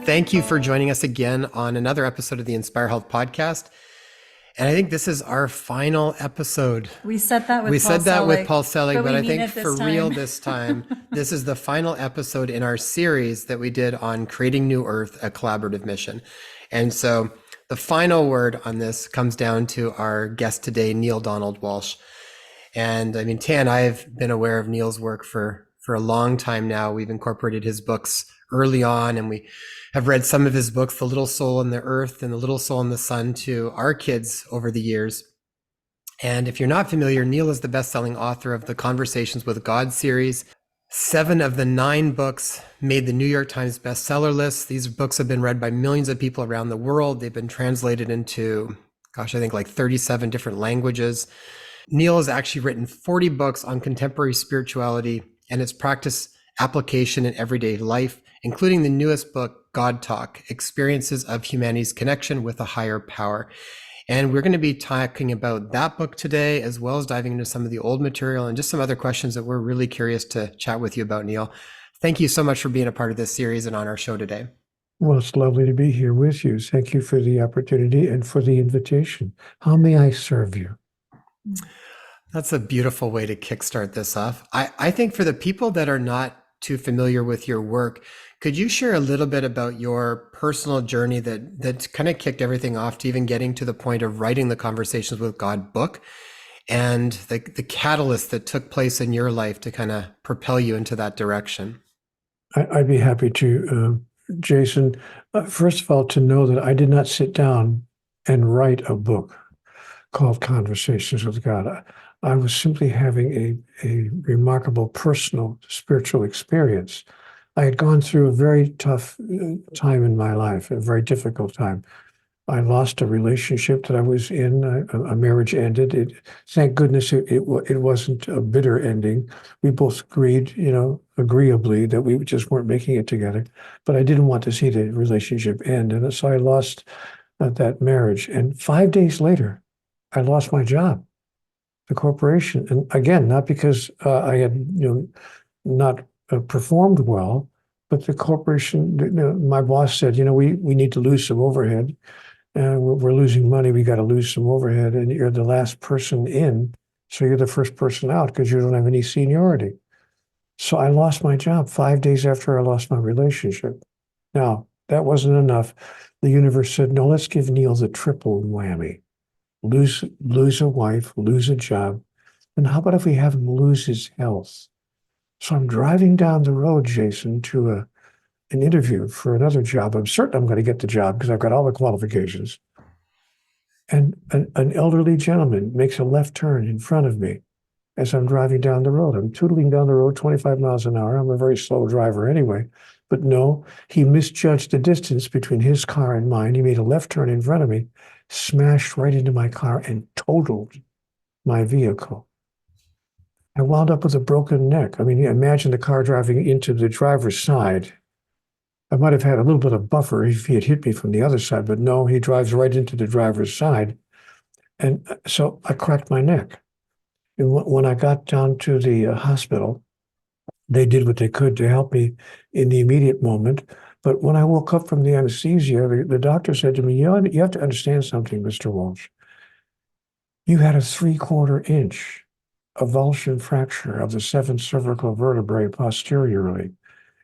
Thank you for joining us again on another episode of the Inspire Health podcast. And I think this is our final episode. We said that with Paul Selig, but I think for real time. this time, this is the final episode in our series that we did on creating New Earth, a collaborative mission. And so the final word on this comes down to our guest today, Neale Donald Walsch. And I mean, Tan, I've been aware of Neale's work for a long time now. We've incorporated his books early on, and we have read some of his books, The Little Soul in the Earth and The Little Soul in the Sun, to our kids over the years. And if you're not familiar, Neale is the best-selling author of the Conversations with God series. 7 of the 9 books made the New York Times bestseller list. These books have been read by millions of people around the world. They've been translated into, I think like 37 different languages. Neale has actually written 40 books on contemporary spirituality and its practice application in everyday life, including the newest book, GodTalk, Experiences of Humanity's Connection with a Higher Power. And we're going to be talking about that book today, as well as diving into some of the old material and just some other questions that we're really curious to chat with you about, Neale. Thank you so much for being a part of this series and on our show today. Well, it's lovely to be here with you. Thank you for the opportunity and for the invitation. How may I serve you? That's a beautiful way to kickstart this off. I think for the people that are not too familiar with your work, could you share a little bit about your personal journey that kind of kicked everything off to even getting to the point of writing the Conversations with God book and the catalyst that took place in your life to kind of propel you into that direction? I'd be happy to, Jason. First of all, to know that I did not sit down and write a book called Conversations with God. I was simply having a remarkable personal spiritual experience. I had gone through a very tough time in my life, a very difficult time. I lost a relationship that I was in. A marriage ended. Thank goodness it wasn't a bitter ending. We both agreed, agreeably, that we just weren't making it together. But I didn't want to see the relationship end. And so I lost that marriage. And 5 days later, I lost my job, the corporation. And again, not because I had, not performed well, but the corporation, my boss said, we need to lose some overhead. We're losing money. We got to lose some overhead. And you're the last person in, so you're the first person out because you don't have any seniority. So I lost my job 5 days after I lost my relationship. Now, that wasn't enough. The universe said, no, let's give Neale the triple whammy. Lose a wife, lose a job. And how about if we have him lose his health? So I'm driving down the road, Jason, to an interview for another job. I'm certain I'm going to get the job because I've got all the qualifications. And an elderly gentleman makes a left turn in front of me as I'm driving down the road. I'm tootling down the road 25 miles an hour. I'm a very slow driver anyway. But no, he misjudged the distance between his car and mine. He made a left turn in front of me, smashed right into my car, and totaled my vehicle. I wound up with a broken neck. I mean, imagine the car driving into the driver's side. I might have had a little bit of buffer if he had hit me from the other side, but no, he drives right into the driver's side. And so I cracked my neck. And when I got down to the hospital, they did what they could to help me in the immediate moment. But when I woke up from the anesthesia, the doctor said to me, you have to understand something, Mr. Walsh. You had a 3/4 inch avulsion fracture of the 7th cervical vertebrae posteriorly.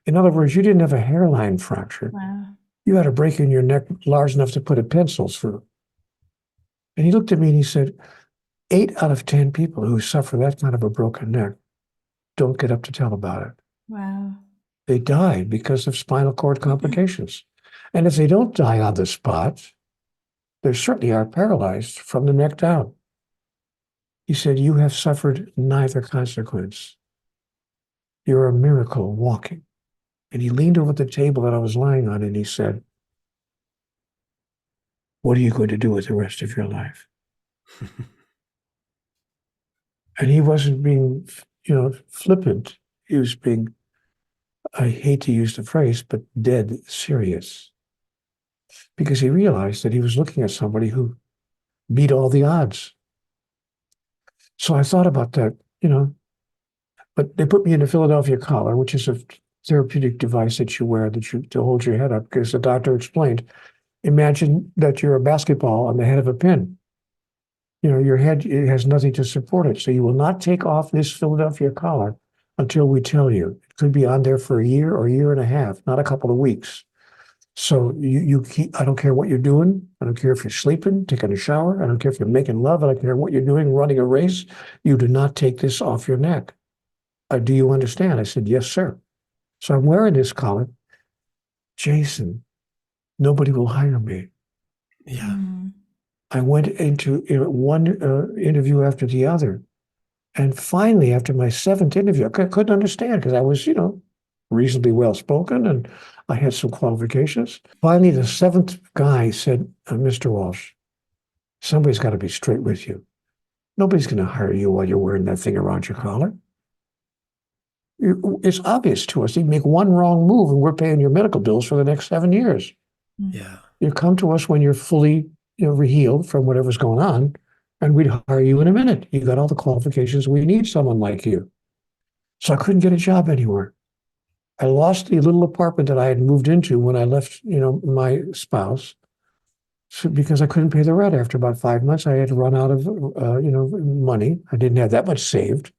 In other words, you didn't have a hairline fracture. Wow. You had a break in your neck large enough to put a pencil through. And he looked at me and he said, 8 out of 10 people who suffer that kind of a broken neck don't get up to tell about it. Wow. They die because of spinal cord complications. And if they don't die on the spot, they certainly are paralyzed from the neck down. He said, you have suffered neither consequence. You're a miracle walking. And he leaned over the table that I was lying on and he said, what are you going to do with the rest of your life? And he wasn't being, flippant. He was being, I hate to use the phrase, but dead serious. Because he realized that he was looking at somebody who beat all the odds. So I thought about that, but they put me in a Philadelphia collar, which is a therapeutic device that you wear to hold your head up, because the doctor explained, imagine that you're a basketball on the head of a pin. Your head, it has nothing to support it. So you will not take off this Philadelphia collar until we tell you. It could be on there for a year or a year and a half, not a couple of weeks. So you keep, I don't care what you're doing. I don't care if you're sleeping, taking a shower. I don't care if you're making love. I don't care what you're doing, running a race. You do not take this off your neck. Do you understand? I said, yes, sir. So I'm wearing this collar. Jason, nobody will hire me. Yeah. I went into one interview after the other. And finally, after my seventh interview, I couldn't understand because I was, reasonably well spoken and I had some qualifications. Finally, the seventh guy said, Mr. Walsch, somebody's got to be straight with you. Nobody's going to hire you while you're wearing that thing around your collar. It's obvious to us. You make one wrong move and we're paying your medical bills for the next 7 years. Yeah. You come to us when you're fully healed from whatever's going on, and we'd hire you in a minute. You got all the qualifications. We need someone like you. So I couldn't get a job anywhere. I lost the little apartment that I had moved into when I left, my spouse, because I couldn't pay the rent. After about 5 months, I had run out of, money. I didn't have that much saved.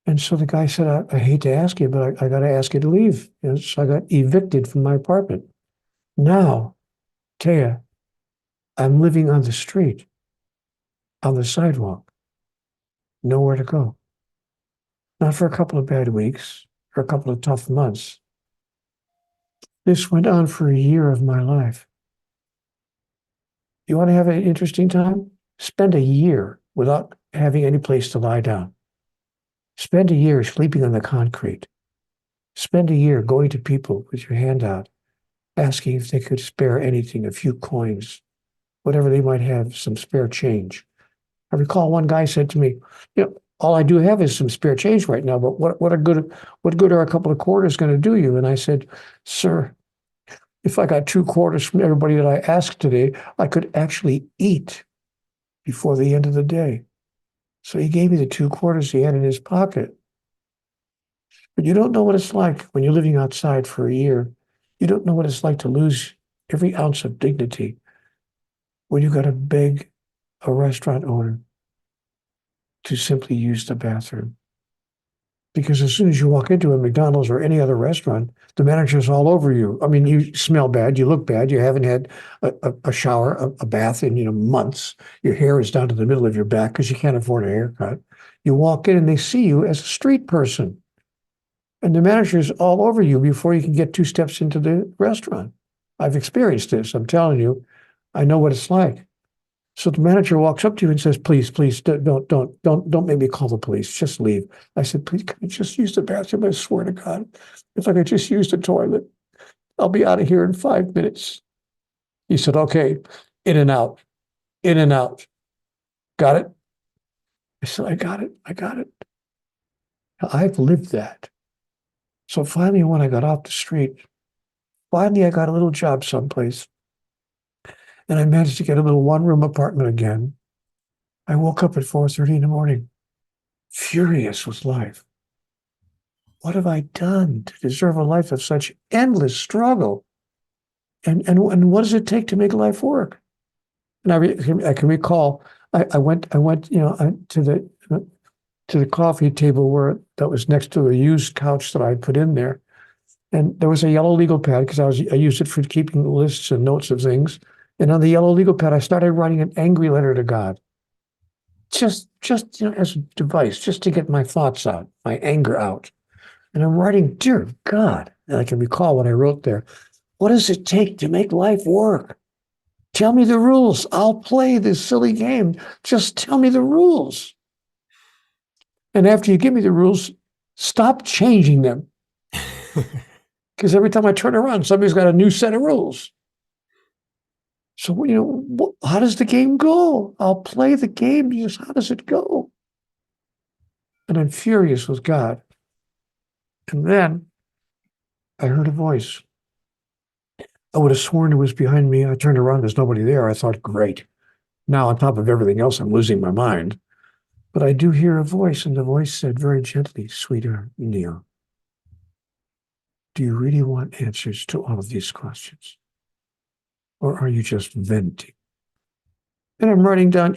And so the guy said, I hate to ask you, but I got to ask you to leave. And so I got evicted from my apartment. Now, Taya, I'm living on the street, on the sidewalk, nowhere to go. Not for a couple of bad weeks or a couple of tough months. This went on for a year of my life. You want to have an interesting time? Spend a year without having any place to lie down. Spend a year sleeping on the concrete. Spend a year going to people with your hand out, asking if they could spare anything, a few coins, whatever they might have, some spare change. I recall one guy said to me, all I do have is some spare change right now, but what good are a couple of quarters going to do you? And I said, sir, if I got 2 quarters from everybody that I asked today, I could actually eat before the end of the day. So he gave me the 2 quarters he had in his pocket. But you don't know what it's like when you're living outside for a year. You don't know what it's like to lose every ounce of dignity when you got to beg a restaurant owner to simply use the bathroom. Because as soon as you walk into a McDonald's or any other restaurant, the manager's all over you. I mean, you smell bad, you look bad, you haven't had a shower, a bath in months. Your hair is down to the middle of your back because you can't afford a haircut. You walk in and they see you as a street person. And the manager's all over you before you can get 2 steps into the restaurant. I've experienced this. I'm telling you, I know what it's like. So the manager walks up to you and says, please, don't make me call the police. Just leave. I said, please, can I just use the bathroom? I swear to God, if I could just use the toilet, I'll be out of here in 5 minutes. He said, okay, in and out, in and out. Got it? I said, I got it. I've lived that. So finally, when I got off the street, I got a little job someplace. And I managed to get a little 1-room apartment again. I woke up at 4:30 in the morning, furious with life. What have I done to deserve a life of such endless struggle? And what does it take to make life work? And I can recall I went to the coffee table that was next to a used couch that I put in there, and there was a yellow legal pad because I used it for keeping lists and notes of things. And on the yellow legal pad, I started writing an angry letter to God, just as a device, just to get my thoughts out, my anger out. And I'm writing, dear God, and I can recall what I wrote there. What does it take to make life work? Tell me the rules. I'll play this silly game. Just tell me the rules. And after you give me the rules, stop changing them. Because every time I turn around, somebody's got a new set of rules. So, how does the game go? I'll play the game. Just how does it go? And I'm furious with God. And then I heard a voice. I would have sworn it was behind me. I turned around. There's nobody there. I thought, great. Now, on top of everything else, I'm losing my mind. But I do hear a voice, and the voice said very gently, sweetheart, Neal, do you really want answers to all of these questions? Or are you just venting? And I'm writing down,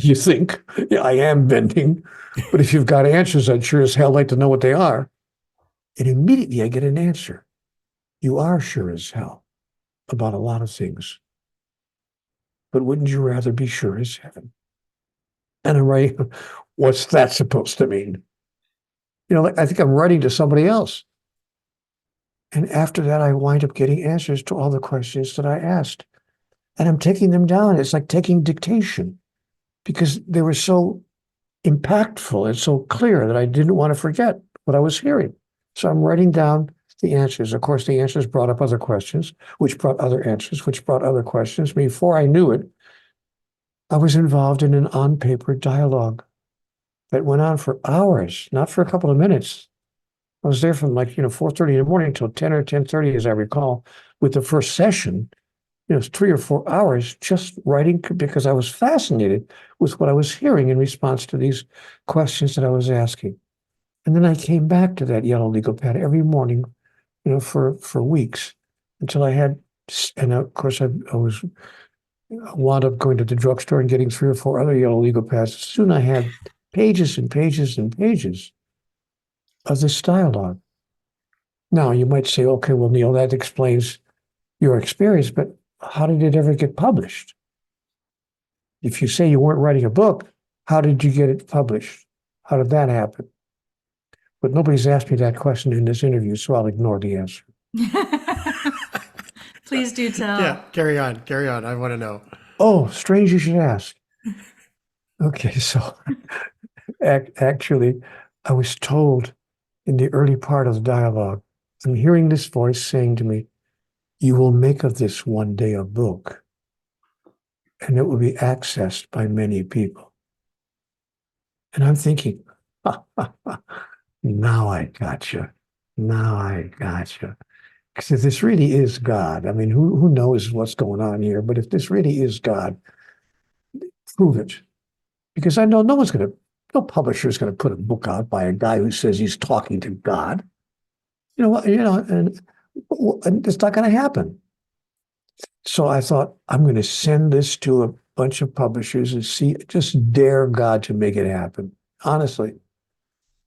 you think, yeah, I am venting, but if you've got answers, I'd sure as hell like to know what they are. And immediately I get an answer. You are sure as hell about a lot of things. But wouldn't you rather be sure as heaven? And I'm writing, what's that supposed to mean? Like I think I'm writing to somebody else. And after that, I wind up getting answers to all the questions that I asked. And I'm taking them down. It's like taking dictation because they were so impactful and so clear that I didn't want to forget what I was hearing. So I'm writing down the answers. Of course, the answers brought up other questions, which brought other answers, which brought other questions. Before I knew it, I was involved in an on-paper dialogue that went on for hours, not for a couple of minutes. I was there from 4:30 in the morning until 10 or 10:30, as I recall, with the first session. It's 3 or 4 hours just writing because I was fascinated with what I was hearing in response to these questions that I was asking. And then I came back to that yellow legal pad every morning, for weeks until I had, and of course I wound up going to the drugstore and getting 3 or 4 other yellow legal pads. Soon I had pages and pages and pages of this dialogue. Now you might say, okay, well, Neal, that explains your experience, but how did it ever get published? If you say you weren't writing a book, how did you get it published? How did that happen? But nobody's asked me that question in this interview, so I'll ignore the answer. Please do tell. Yeah, carry on. I want to know. Oh, strange you should ask. Okay, so actually, I was told in the early part of the dialogue, I'm hearing this voice saying to me, you will make of this one day a book, and it will be accessed by many people. And I'm thinking, now I gotcha. Because if this really is God, I mean, who knows what's going on here? But if this really is God, prove it. Because I know no publisher is going to put a book out by a guy who says he's talking to God. And it's not going to happen. So I thought, I'm going to send this to a bunch of publishers and just dare God to make it happen. Honestly.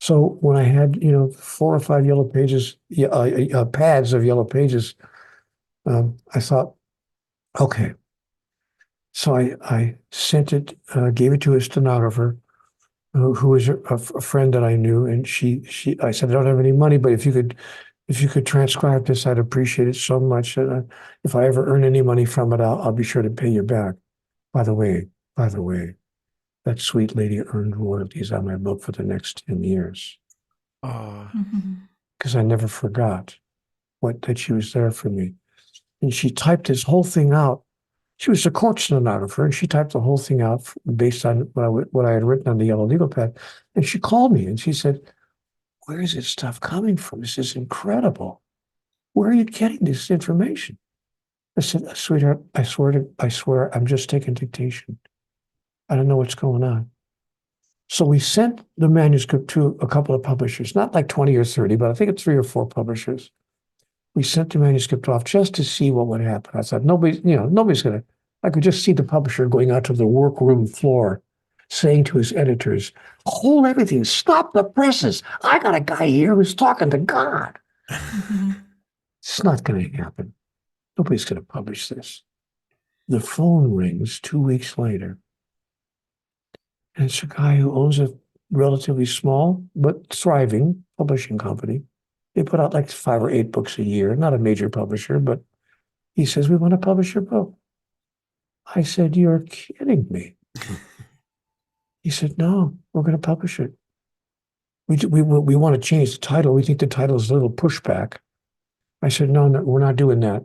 So when I had, 4 or 5 yellow pages, pads of yellow pages, I thought, okay. So I sent it, gave it to a stenographer who was a friend that I knew, and I said, I don't have any money, but if you could transcribe this, I'd appreciate it so much. If I ever earn any money from it, I'll be sure to pay you back. By the way, that sweet lady earned royalties on my book for the next 10 years. Because I never forgot that she was there for me. And she typed this whole thing out. She was a Courtstenographer, and she typed the whole thing out based on what I had written on the yellow legal pad. And she called me and she said, where is this stuff coming from? This is incredible. Where are you getting this information? I said, sweetheart, I swear, I'm just taking dictation. I don't know what's going on. So we sent the manuscript to a couple of publishers, not like 20 or 30, but I think it's 3 or 4 publishers. We sent the manuscript off just to see what would happen. I thought, nobody's going to, I could just see the publisher going out to the workroom floor saying to his editors, hold everything, stop the presses. I got a guy here who's talking to God. It's not going to happen. Nobody's going to publish this. The phone rings 2 weeks later. And it's a guy who owns a relatively small but thriving publishing company. They put out like 5 or 8 books a year, not a major publisher, but he says, we want to publish your book. I said, you're kidding me. He said, no, we're going to publish it. We want to change the title. We think the title is a little pushback. I said, no, we're not doing that.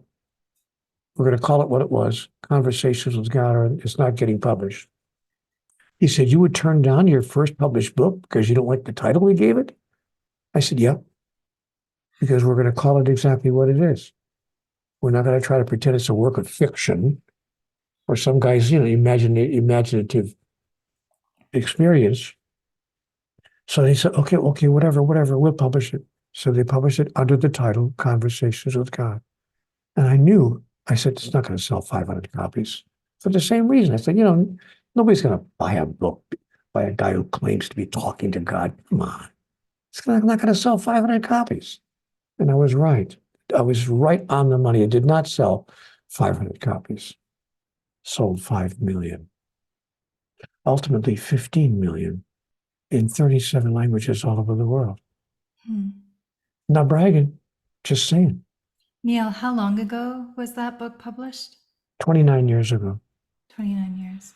We're going to call it what it was, Conversations with God, or it's not getting published. He said, you would turn down your first published book because you don't like the title we gave it? I said, yeah, because we're going to call it exactly what it is. We're not going to try to pretend it's a work of fiction or some guy's, imaginative experience. So they said, okay, whatever, we'll publish it. So they published it under the title Conversations with God. And I said, it's not going to sell 500 copies for the same reason. I said, nobody's going to buy a book by a guy who claims to be talking to God. Come on. It's not going to sell 500 copies. And I was right. I was right on the money. It did not sell 500 copies. Sold 5 million. Ultimately, 15 million in 37 languages all over the world. Not bragging, just saying. Neale, how long ago was that book published? 29 years ago. 29 years.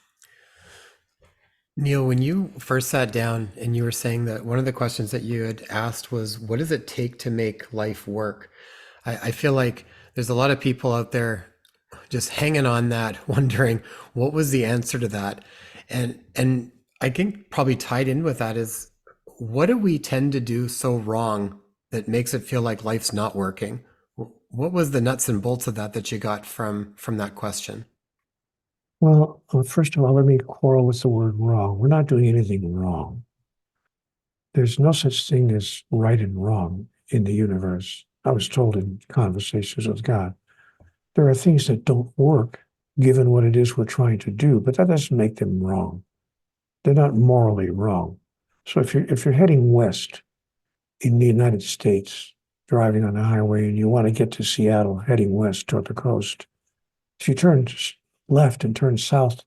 Neale, when you first sat down and you were saying that one of the questions that you had asked was, what does it take to make life work? I feel like there's a lot of people out there just hanging on that, wondering what was the answer to that. And I think probably tied in with that is, what do we tend to do so wrong that makes it feel like life's not working? What was the nuts and bolts of that you got from that question? Well, first of all, let me quarrel with the word wrong. We're not doing anything wrong. There's no such thing as right and wrong in the universe. I was told in Conversations with God, there are things that don't work given what it is we're trying to do, but that doesn't make them wrong. They're not morally wrong. So if you're heading west in the United States, driving on the highway, and you want to get to Seattle, heading west toward the coast, if you turn left and turn south,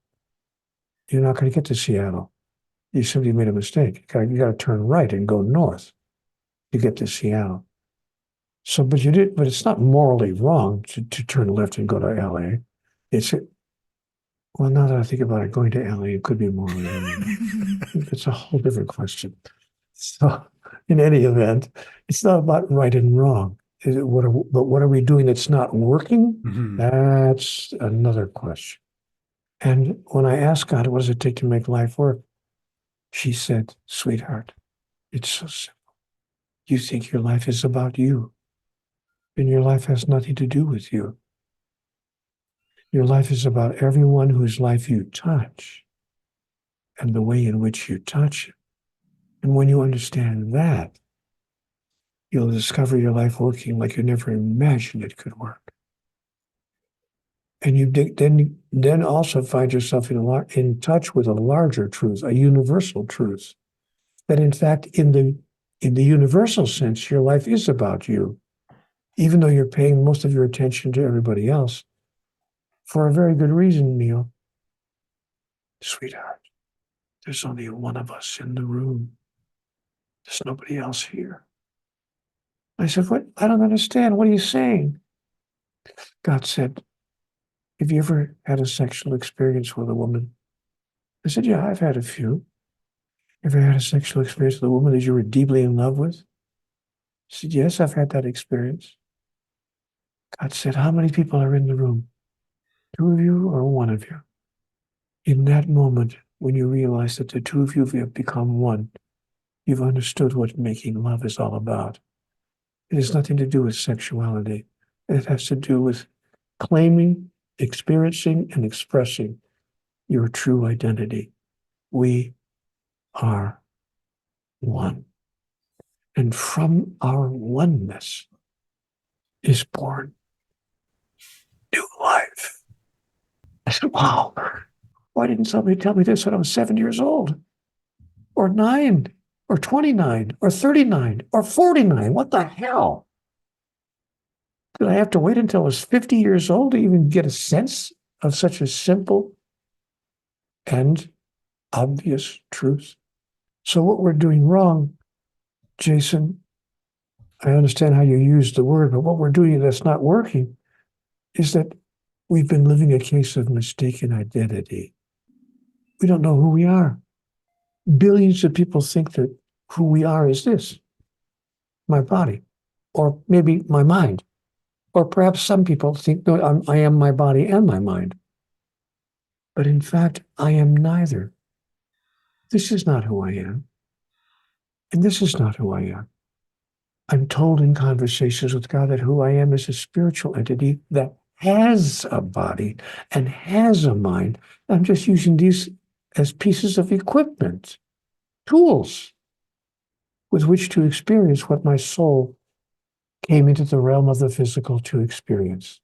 you're not going to get to Seattle. You simply made a mistake. You got to turn right and go north to get to Seattle. So, but it's not morally wrong to turn left and go to LA. Well, now that I think about it, going to LA, it could be morally wrong. It's a whole different question. So, in any event, it's not about right and wrong. But what are we doing that's not working? Mm-hmm. That's another question. And when I asked God, what does it take to make life work? She said, sweetheart, it's so simple. You think your life is about you, and your life has nothing to do with you. Your life is about everyone whose life you touch and the way in which you touch it. And when you understand that, you'll discover your life working like you never imagined it could work. And you then also find yourself in touch with a larger truth, a universal truth, that in fact, in the universal sense, your life is about you, even though you're paying most of your attention to everybody else, for a very good reason, Neale. Sweetheart, there's only one of us in the room. There's nobody else here. I said, what? I don't understand. What are you saying? God said, have you ever had a sexual experience with a woman? I said, yeah, I've had a few. Ever had a sexual experience with a woman that you were deeply in love with? I said, yes, I've had that experience. God said, how many people are in the room? 2 of you or 1 of you? In that moment, when you realize that the 2 of you have become one, you've understood what making love is all about. It has nothing to do with sexuality. It has to do with claiming, experiencing, and expressing your true identity. We are one. And from our oneness is born new life. I said, wow, why didn't somebody tell me this when I was 7 years old? Or 9, or 29, or 39, or 49? What the hell? Did I have to wait until I was 50 years old to even get a sense of such a simple and obvious truth? So what we're doing wrong, Jason, I understand how you use the word, but what we're doing that's not working is that we've been living a case of mistaken identity. We don't know who we are. Billions of people think that who we are is this, my body, or maybe my mind. Or perhaps some people think, no, I am my body and my mind. But in fact, I am neither. This is not who I am. And this is not who I am. I'm told in Conversations with God that who I am is a spiritual entity that has a body and has a mind. I'm just using these as pieces of equipment, tools with which to experience what my soul came into the realm of the physical to experience.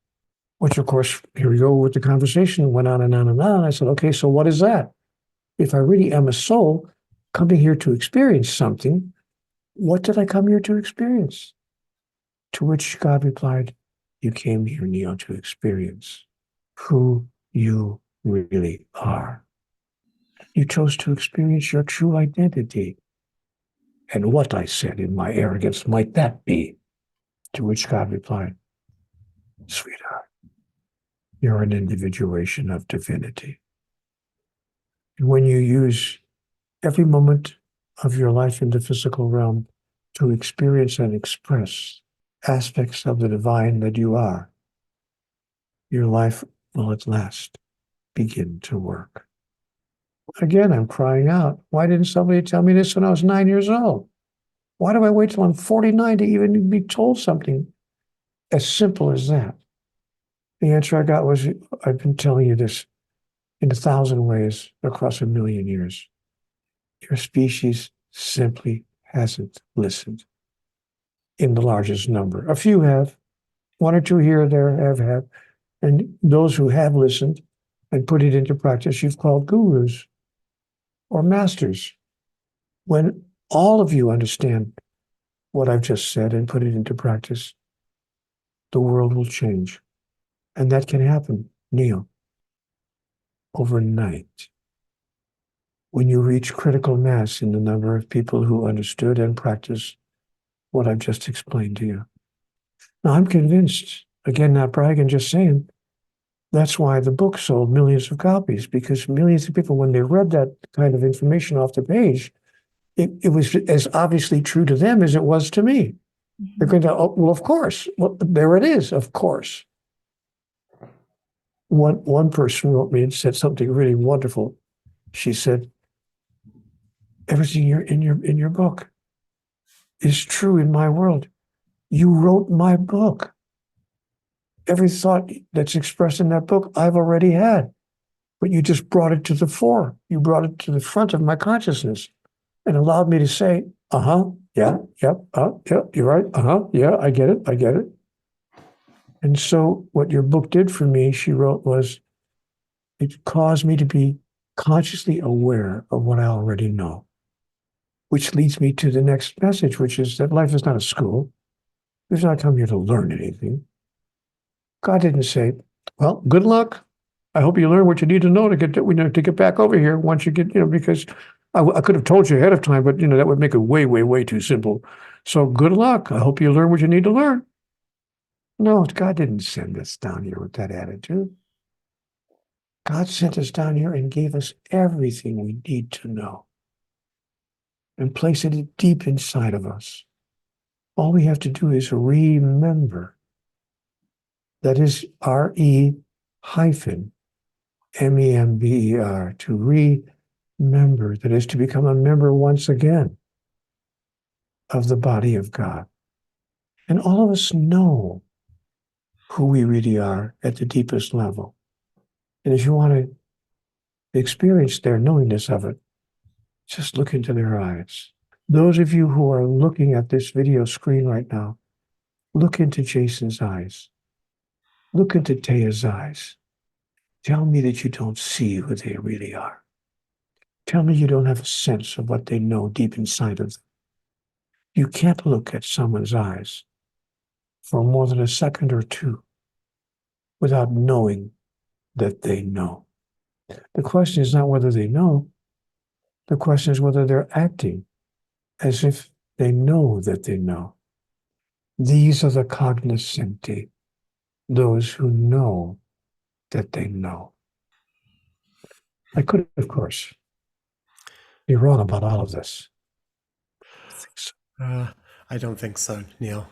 Which, of course, here we go with the conversation, went on and on and on. I said, okay, so what is that? If I really am a soul coming here to experience something, what did I come here to experience? To which God replied, you came here, Neale, to experience who you really are. You chose to experience your true identity. And what, I said in my arrogance, might that be? To which God replied, sweetheart, you're an individuation of divinity. And when you use every moment of your life in the physical realm to experience and express aspects of the divine that you are, your life will at last begin to work. Again, I'm crying out. Why didn't somebody tell me this when I was 9 years old? Why do I wait till I'm 49 to even be told something as simple as that? The answer I got was, I've been telling you this in 1,000 ways across 1,000,000 years. Your species simply hasn't listened in the largest number. A few have, one or two here or there have had, and those who have listened and put it into practice, you've called gurus or masters. When all of you understand what I've just said and put it into practice, the world will change. And that can happen, Neale, overnight. When you reach critical mass in the number of people who understood and practiced what I've just explained to you. Now, I'm convinced, again, not bragging, just saying, that's why the book sold millions of copies, because millions of people, when they read that kind of information off the page, it was as obviously true to them as it was to me. They're going to, oh, well, of course. Well, there it is, of course. One person wrote me and said something really wonderful. She said, everything in your book is true in my world. You wrote my book. Every thought that's expressed in that book, I've already had. But you just brought it to the fore. You brought it to the front of my consciousness and allowed me to say, yeah, yep, yeah, you're right, yeah, I get it. And so what your book did for me, she wrote, was it caused me to be consciously aware of what I already know, which leads me to the next message, which is that life is not a school. We've not come here to learn anything. God didn't say, well, good luck. I hope you learn what you need to know to get back over here once you get, because I could have told you ahead of time, but, that would make it way, way, way too simple. So good luck. I hope you learn what you need to learn. No, God didn't send us down here with that attitude. God sent us down here and gave us everything we need to know and placed it deep inside of us. All we have to do is remember. That is RE-MEMBER, to remember. That is to become a member once again of the body of God. And all of us know who we really are at the deepest level. And if you want to experience their knowingness of it, just look into their eyes. Those of you who are looking at this video screen right now, look into Jason's eyes. Look into Taya's eyes. Tell me that you don't see who they really are. Tell me you don't have a sense of what they know deep inside of them. You can't look at someone's eyes for more than a second or two without knowing that they know. The question is not whether they know. The question is whether they're acting as if they know that they know. These are the cognoscenti, those who know that they know. I could, of course, be wrong about all of this. I think so. I don't think so, Neale.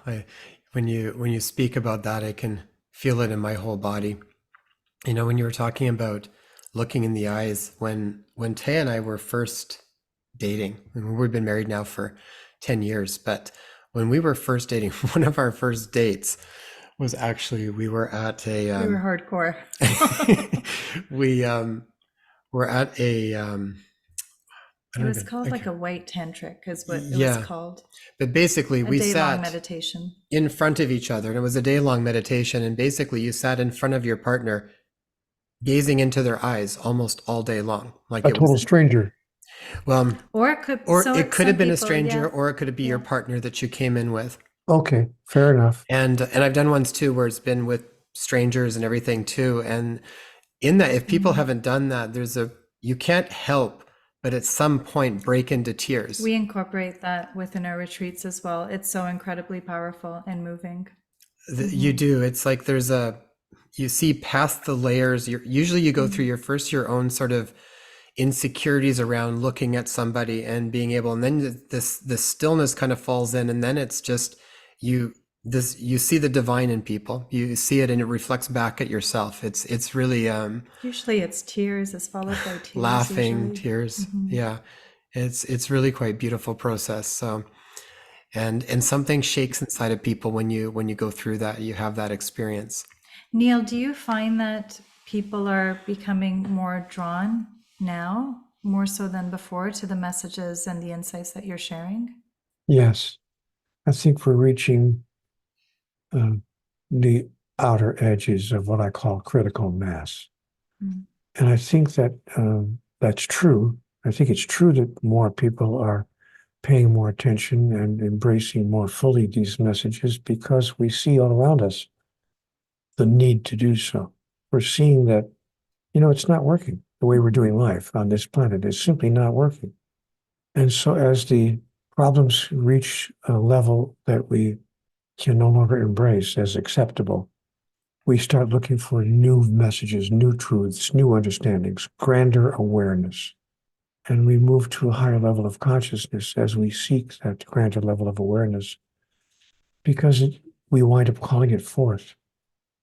When you speak about that, I can feel it in my whole body. When you were talking about looking in the eyes, when Taya and I were first dating, we've been married now for 10 years, but when we were first dating, one of our first dates was actually, we were at We were hardcore. we were at It was called like a white tantric, is what it was Yeah. called. But basically, A we day-long sat meditation. in front of each other, and it was a day-long meditation. And basically, you sat in front of your partner, gazing into their eyes almost all day long. Like A it was, total stranger. well, Or it could, or so it it's could some have been a people, stranger, yeah, or it could be your yeah. partner that you came in with. Okay, fair enough. And I've done ones too where it's been with strangers and everything too. And in that, if people haven't done that, you can't help but at some point break into tears. We incorporate that within our retreats as well. It's so incredibly powerful and moving. You do. It's like you see past the layers. Usually you go through your own sort of insecurities around looking at somebody and being able, and then this stillness kind of falls in, and then it's just you see the divine in people. You see it and it reflects back at yourself. It's really Usually it's tears, it's followed by tears. laughing, Usually. tears. Yeah. It's really quite beautiful process. So and something shakes inside of people when you go through that, you have that experience. Neale, do you find that people are becoming more drawn now, more so than before, to the messages and the insights that you're sharing? Yes, I think we're reaching the outer edges of what I call critical mass. And I think that that's true. I think it's true that more people are paying more attention and embracing more fully these messages because we see all around us the need to do so. We're seeing that, it's not working. The way we're doing life on this planet is simply not working. And so as the problems reach a level that we can no longer embrace as acceptable, we start looking for new messages, new truths, new understandings, grander awareness. And we move to a higher level of consciousness as we seek that grander level of awareness, because we wind up calling it forth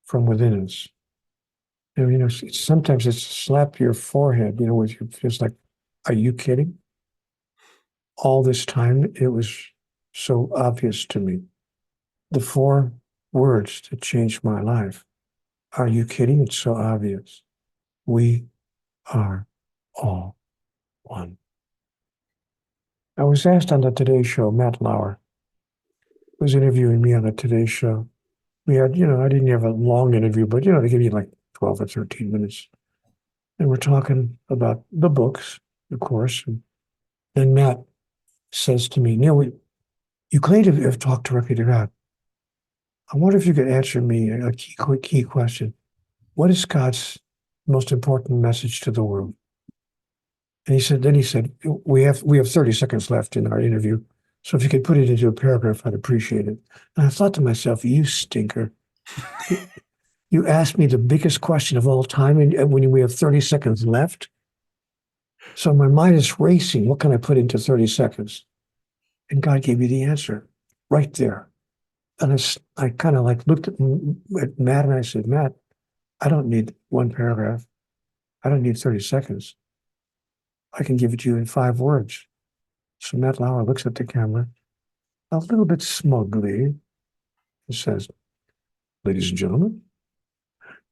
from within us. And, sometimes it's slap your forehead, with your, it's like, are you kidding? All this time, it was so obvious to me. The 4 words that changed my life. Are you kidding? It's so obvious. We are all one. I was asked on the Today Show, Matt Lauer was interviewing me on the Today Show. We had, I didn't have a long interview, but, they give you like 12 or 13 minutes. And we're talking about the books, of course. And Matt says to me, Neale, you claim to have talked directly to God. I wonder if you could answer me a key question. What is God's most important message to the world? And he said, we have 30 seconds left in our interview. So if you could put it into a paragraph, I'd appreciate it. And I thought to myself, you stinker. You asked me the biggest question of all time, and when we have 30 seconds left. So my mind is racing. What can I put into 30 seconds? And God gave me the answer right there. And I kind of like looked at Matt and I said, Matt, I don't need one paragraph. I don't need 30 seconds. I can give it to you in 5 words. So Matt Lauer looks at the camera a little bit smugly and says, ladies and gentlemen,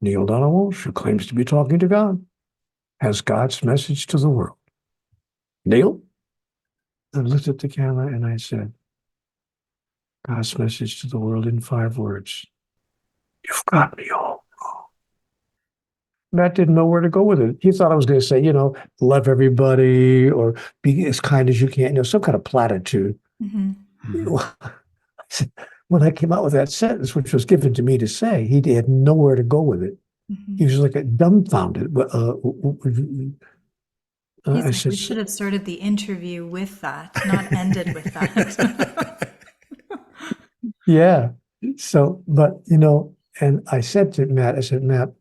Neale Donald Walsch, who claims to be talking to God, has God's message to the world. Neale? I looked at the camera and I said, God's message to the world in 5 words. You've got me all wrong. Matt didn't know where to go with it. He thought I was going to say, love everybody or be as kind as you can, some kind of platitude. When I came out with that sentence, which was given to me to say, he had nowhere to go with it. He was like dumbfounded. I said, we should have started the interview with that, not ended with that. Yeah. So, but, and I said to Matt, Matt,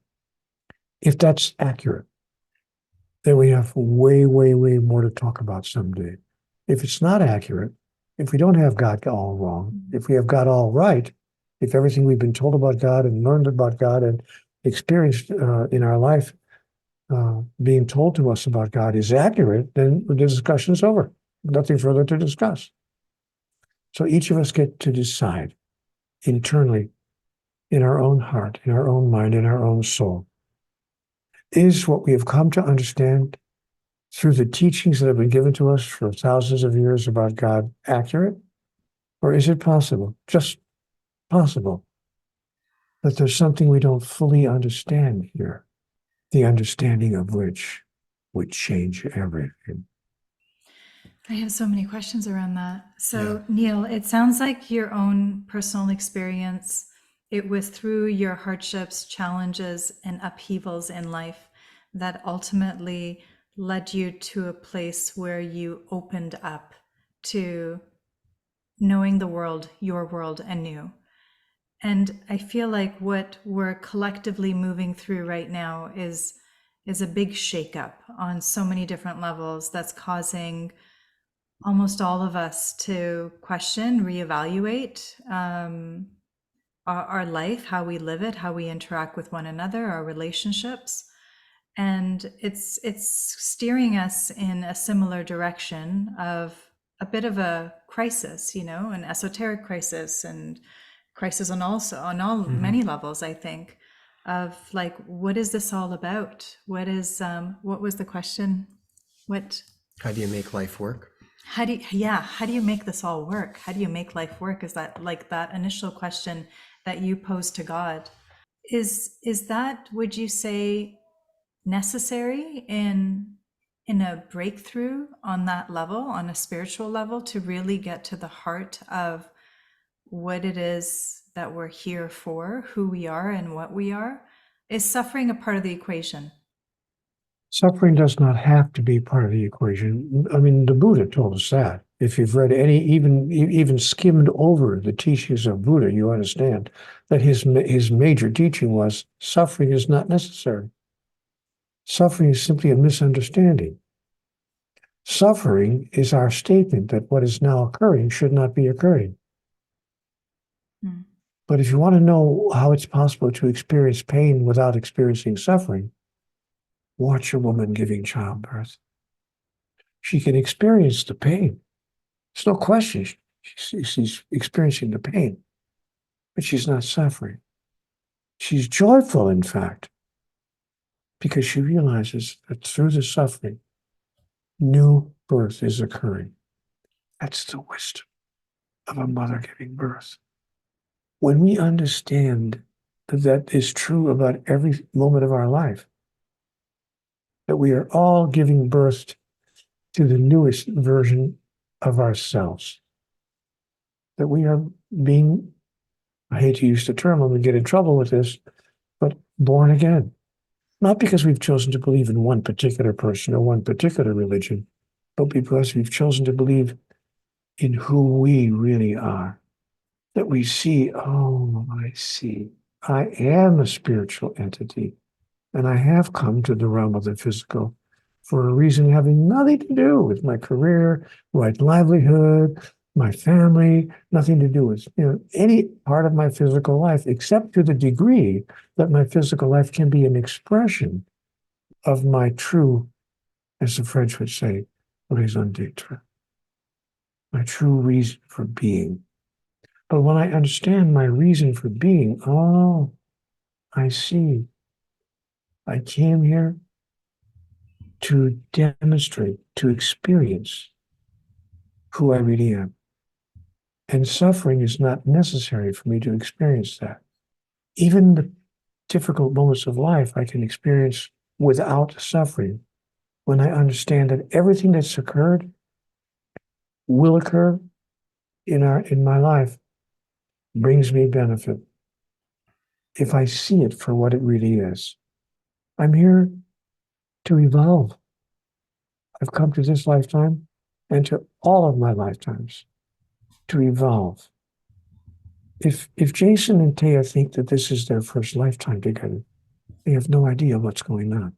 if that's accurate, then we have way, way, way more to talk about someday. If it's not accurate, if we don't have God all wrong, if we have God all right, if everything we've been told about God and learned about God and experienced in our life being told to us about God is accurate, then the discussion's over. Nothing further to discuss. So each of us get to decide internally, in our own heart, in our own mind, in our own soul, is what we have come to understand through the teachings that have been given to us for thousands of years about God accurate? Or is it possible, just possible, that there's something we don't fully understand here, the understanding of which would change everything? I have so many questions around that. So, Neale, it sounds like your own personal experience, it was through your hardships, challenges, and upheavals in life that ultimately led you to a place where you opened up to knowing the world, your world, anew. And I feel like what we're collectively moving through right now is a big shakeup on so many different levels that's causing almost all of us to question, reevaluate our life, how we live it, how we interact with one another, our relationships. And it's steering us in a similar direction of a bit of a crisis, an esoteric crisis, and crisis on all many levels, I think, of like, what is this all about? What was the question? How do you make life work? How do you make this all work? How do you make life work? Is that like that initial question that you posed to God? Is that, would you say, necessary in a breakthrough on that level, on a spiritual level, to really get to the heart of what it is that we're here for, who we are and what we are? Is suffering a part of the equation? Suffering does not have to be part of the equation. I mean, the Buddha told us that. If you've read any, even skimmed over the teachings of Buddha, you understand that his major teaching was suffering is not necessary. Suffering is simply a misunderstanding. Suffering is our statement that what is now occurring should not be occurring. Hmm. But if you want to know how it's possible to experience pain without experiencing suffering, watch a woman giving childbirth. She can experience the pain. There's no question she's experiencing the pain, but she's not suffering. She's joyful, in fact, because she realizes that through the suffering, new birth is occurring. That's the wisdom of a mother giving birth. When we understand that that is true about every moment of our life, that we are all giving birth to the newest version of ourselves, that we are being, I hate to use the term, I'm going to get in trouble with this, but born again. Not because we've chosen to believe in one particular person or one particular religion, but because we've chosen to believe in who we really are. That we see, oh, I see, I am a spiritual entity, and I have come to the realm of the physical for a reason having nothing to do with my career, my livelihood, my family, nothing to do with any part of my physical life, except to the degree that my physical life can be an expression of my true, as the French would say, raison d'etre, my true reason for being. But when I understand my reason for being, oh, I see. I came here to demonstrate, to experience who I really am. And suffering is not necessary for me to experience that. Even the difficult moments of life I can experience without suffering when I understand that everything that's occurred will occur in my life brings me benefit if I see it for what it really is. I'm here to evolve. I've come to this lifetime and to all of my lifetimes to evolve. If Jason and Taya think that this is their first lifetime together, they have no idea what's going on.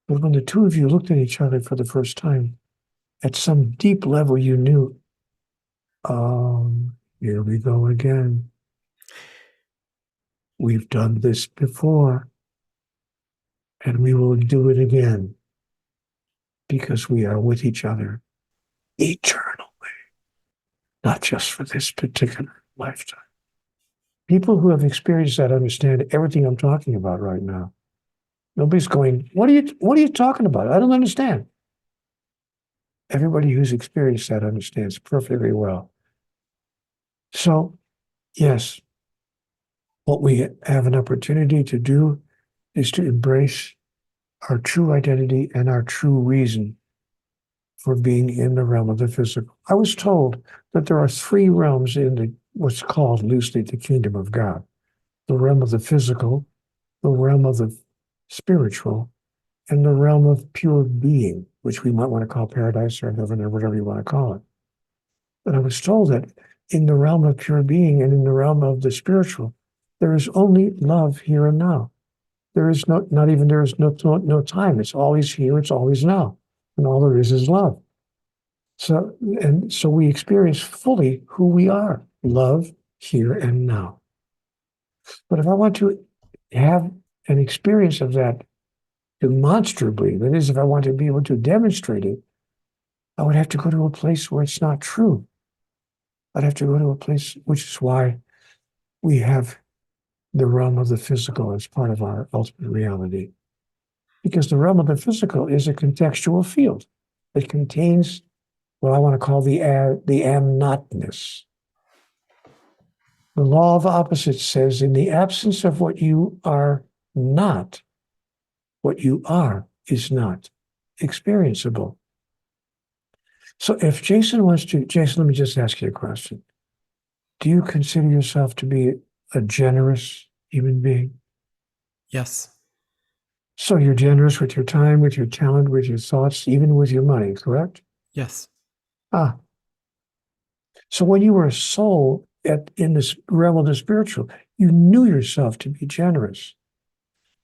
But when the two of you looked at each other for the first time, at some deep level you knew, here we go again. We've done this before, and we will do it again because we are with each other eternally, not just for this particular lifetime. People who have experienced that understand everything I'm talking about right now. Nobody's going, what are you talking about? I don't understand. Everybody who's experienced that understands perfectly well. So, yes, what we have an opportunity to do is to embrace our true identity and our true reason for being in the realm of the physical. I was told that there are three realms in what's called loosely the kingdom of God: the realm of the physical, the realm of the spiritual, and the realm of pure being, which we might want to call paradise or heaven or whatever you want to call it. But I was told that in the realm of pure being and in the realm of the spiritual, there is only love here and now. There is no time. It's always here, it's always now. And all there is love. So we experience fully who we are, love here and now. But if I want to have an experience of that demonstrably, that is, if I want to be able to demonstrate it, I would have to go to a place where it's not true. I'd have to go to a place, which is why we have the realm of the physical as part of our ultimate reality. Because the realm of the physical is a contextual field. It contains what I want to call the am notness. The law of opposites says, in the absence of what you are not, what you are is not experienceable. So if Jason let me just ask you a question. Do you consider yourself to be a generous human being? Yes. So you're generous with your time, with your talent, with your thoughts, even with your money, correct? Yes. So when you were a soul in this realm of the spiritual, you knew yourself to be generous,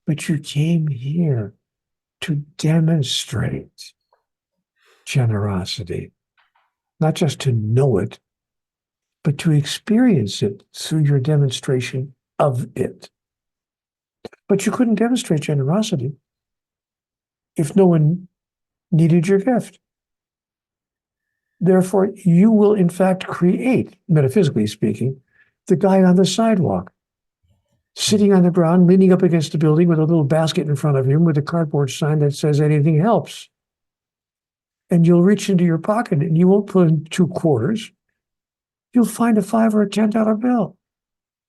but you came here to demonstrate generosity, not just to know it, but to experience it through your demonstration of it. But you couldn't demonstrate generosity if no one needed your gift. Therefore, you will in fact create, metaphysically speaking, the guy on the sidewalk, sitting on the ground, leaning up against a building with a little basket in front of him with a cardboard sign that says anything helps. And you'll reach into your pocket and you won't put in 2 quarters. You'll find a $5 or a $10 bill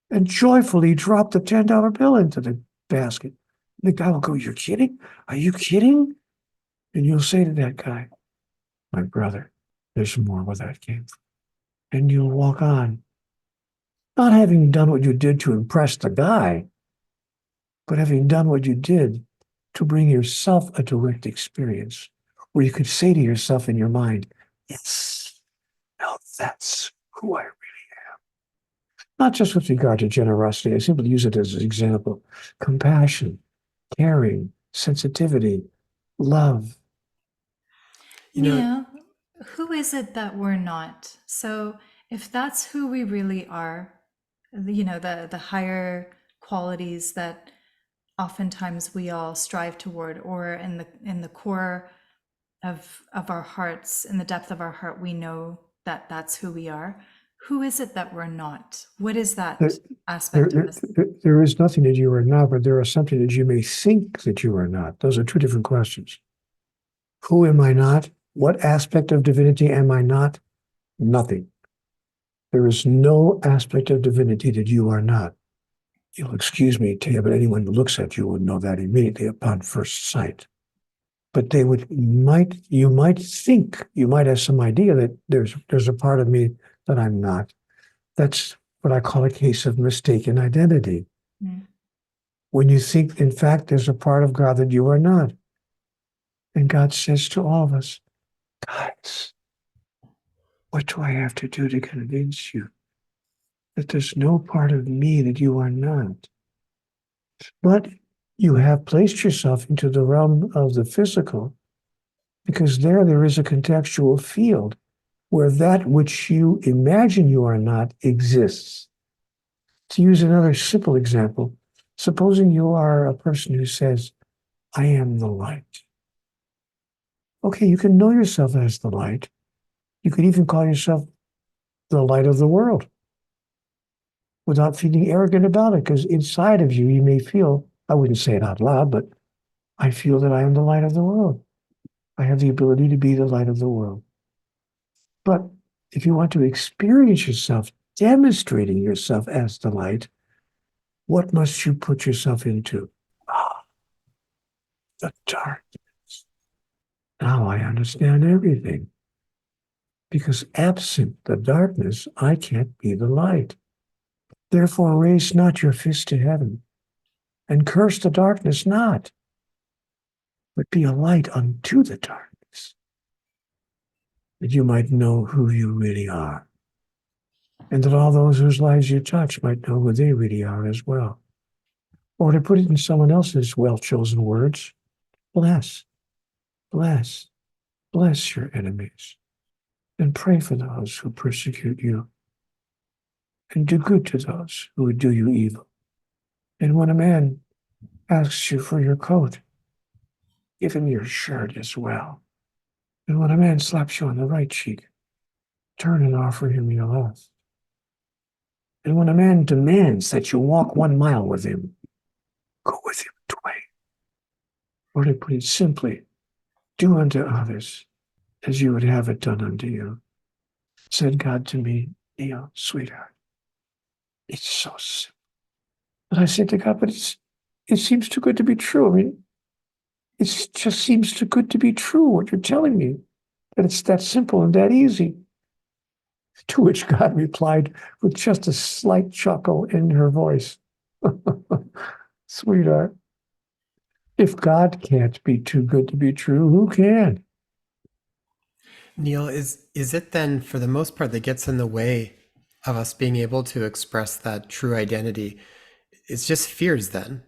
and joyfully drop the $10 bill into the basket. The guy will go, "You're kidding? Are you kidding?" And you'll say to that guy, "My brother, there's more where that came from." And you'll walk on, not having done what you did to impress the guy, but having done what you did to bring yourself a direct experience where you could say to yourself in your mind, "Yes, now that's who I really am." Not just with regard to generosity, I simply use it as an example. Compassion, caring, sensitivity, love. Neale, who is it that we're not? So if that's who we really are, the higher qualities that oftentimes we all strive toward, or in the core of our hearts, in the depth of our heart, we know that that's who we are. Who is it that we're not? What is that aspect of us? There is nothing that you are not, but there is something that you may think that you are not. Those are 2 different questions. Who am I not? What aspect of divinity am I not? Nothing. There is no aspect of divinity that you are not. You'll excuse me, Taya, but anyone who looks at you would know that immediately upon first sight. But you might think, you might have some idea that there's a part of me that I'm not. That's what I call a case of mistaken identity. Mm. When you think, in fact, there's a part of God that you are not. And God says to all of us, "Guys, what do I have to do to convince you that there's no part of me that you are not?" But you have placed yourself into the realm of the physical because there is a contextual field where that which you imagine you are not exists. To use another simple example, supposing you are a person who says, "I am the light." Okay, you can know yourself as the light. You could even call yourself the light of the world without feeling arrogant about it, because inside of you, you may feel, I wouldn't say it out loud, but I feel that I am the light of the world. I have the ability to be the light of the world. But if you want to experience yourself demonstrating yourself as the light, what must you put yourself into? Ah, the darkness. Now I understand everything. Because absent the darkness, I can't be the light. Therefore, raise not your fist to heaven, and curse the darkness not, but be a light unto the darkness, that you might know who you really are, and that all those whose lives you touch might know who they really are as well. Or to put it in someone else's well-chosen words, bless, bless, bless your enemies, and pray for those who persecute you, and do good to those who would do you evil. And when a man asks you for your coat, give him your shirt as well. And when a man slaps you on the right cheek, turn and offer him your left. And when a man demands that you walk 1 mile with him, go with him twain. Or to put it simply, do unto others as you would have it done unto you. Said God to me, Neale, sweetheart, it's so simple. And I said to God, but it seems too good to be true. I mean, it just seems too good to be true what you're telling me, that it's that simple and that easy. To which God replied with just a slight chuckle in her voice. Sweetheart, if God can't be too good to be true, who can? Neale, is it then, for the most part, that gets in the way of us being able to express that true identity? It's just fears then.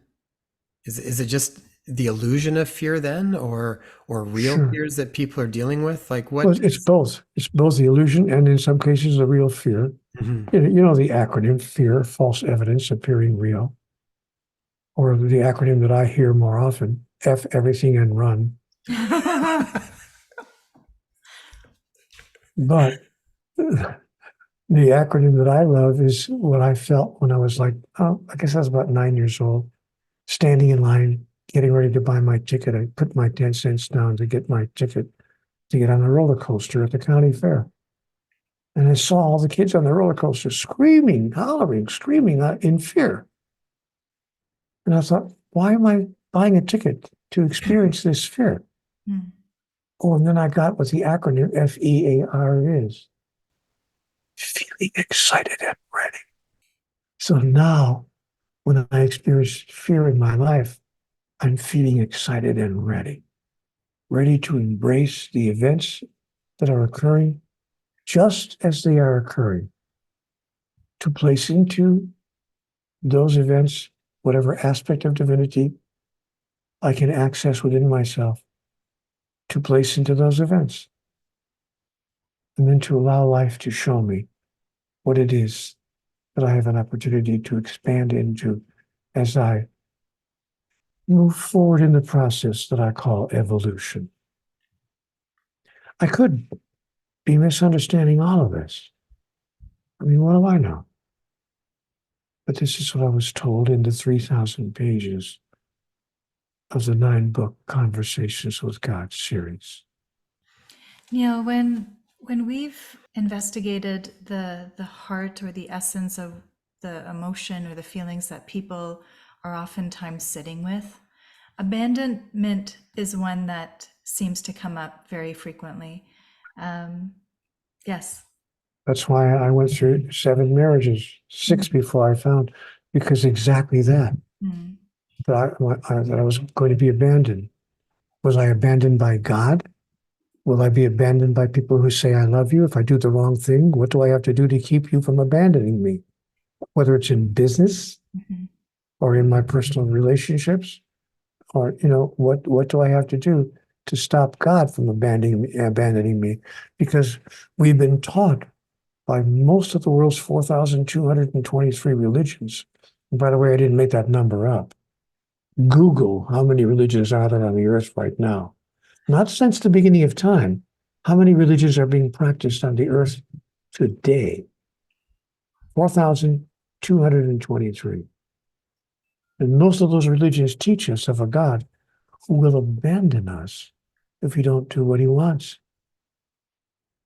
Is it just the illusion of fear then, or real Sure. fears that people are dealing with? Like Well, what it's is? both. It's both the illusion and in some cases the real fear. Mhm. You know the acronym FEAR, false evidence appearing real, or the acronym that I hear more often, F everything and run. But the acronym that I love is what I felt when I was like, oh, I guess I was about 9 years old, standing in line, getting ready to buy my ticket. I put my 10 cents down to get my ticket to get on the roller coaster at the county fair. And I saw all the kids on the roller coaster screaming, hollering, screaming in fear. And I thought, why am I buying a ticket to experience this fear? Mm. Oh, and then I got what the acronym FEAR is. Feeling excited and ready. So now, when I experience fear in my life, I'm feeling excited and ready. Ready to embrace the events that are occurring just as they are occurring. To place into those events whatever aspect of divinity I can access within myself, to place into those events. And then to allow life to show me what it is that I have an opportunity to expand into as I move forward in the process that I call evolution. I could be misunderstanding all of this. I mean, what do I know? But this is what I was told in the 3,000 pages of the 9-book Conversations with God series. Neale, when we've investigated the heart or the essence of the emotion or the feelings that people are oftentimes sitting with, abandonment is one that seems to come up very frequently. Yes. That's why I went through 7 marriages, 6 before I found, because exactly that, Mm. that I was going to be abandoned. Was I abandoned by God? Will I be abandoned by people who say, I love you? If I do the wrong thing, what do I have to do to keep you from abandoning me? Whether it's in business Mhm. or in my personal relationships, or, what do I have to do to stop God from abandoning me? Because we've been taught by most of the world's 4,223 religions. And by the way, I didn't make that number up. Google how many religions are there on the earth right now. Not since the beginning of time. How many religions are being practiced on the earth today? 4,223. And most of those religions teach us of a God who will abandon us if we don't do what he wants.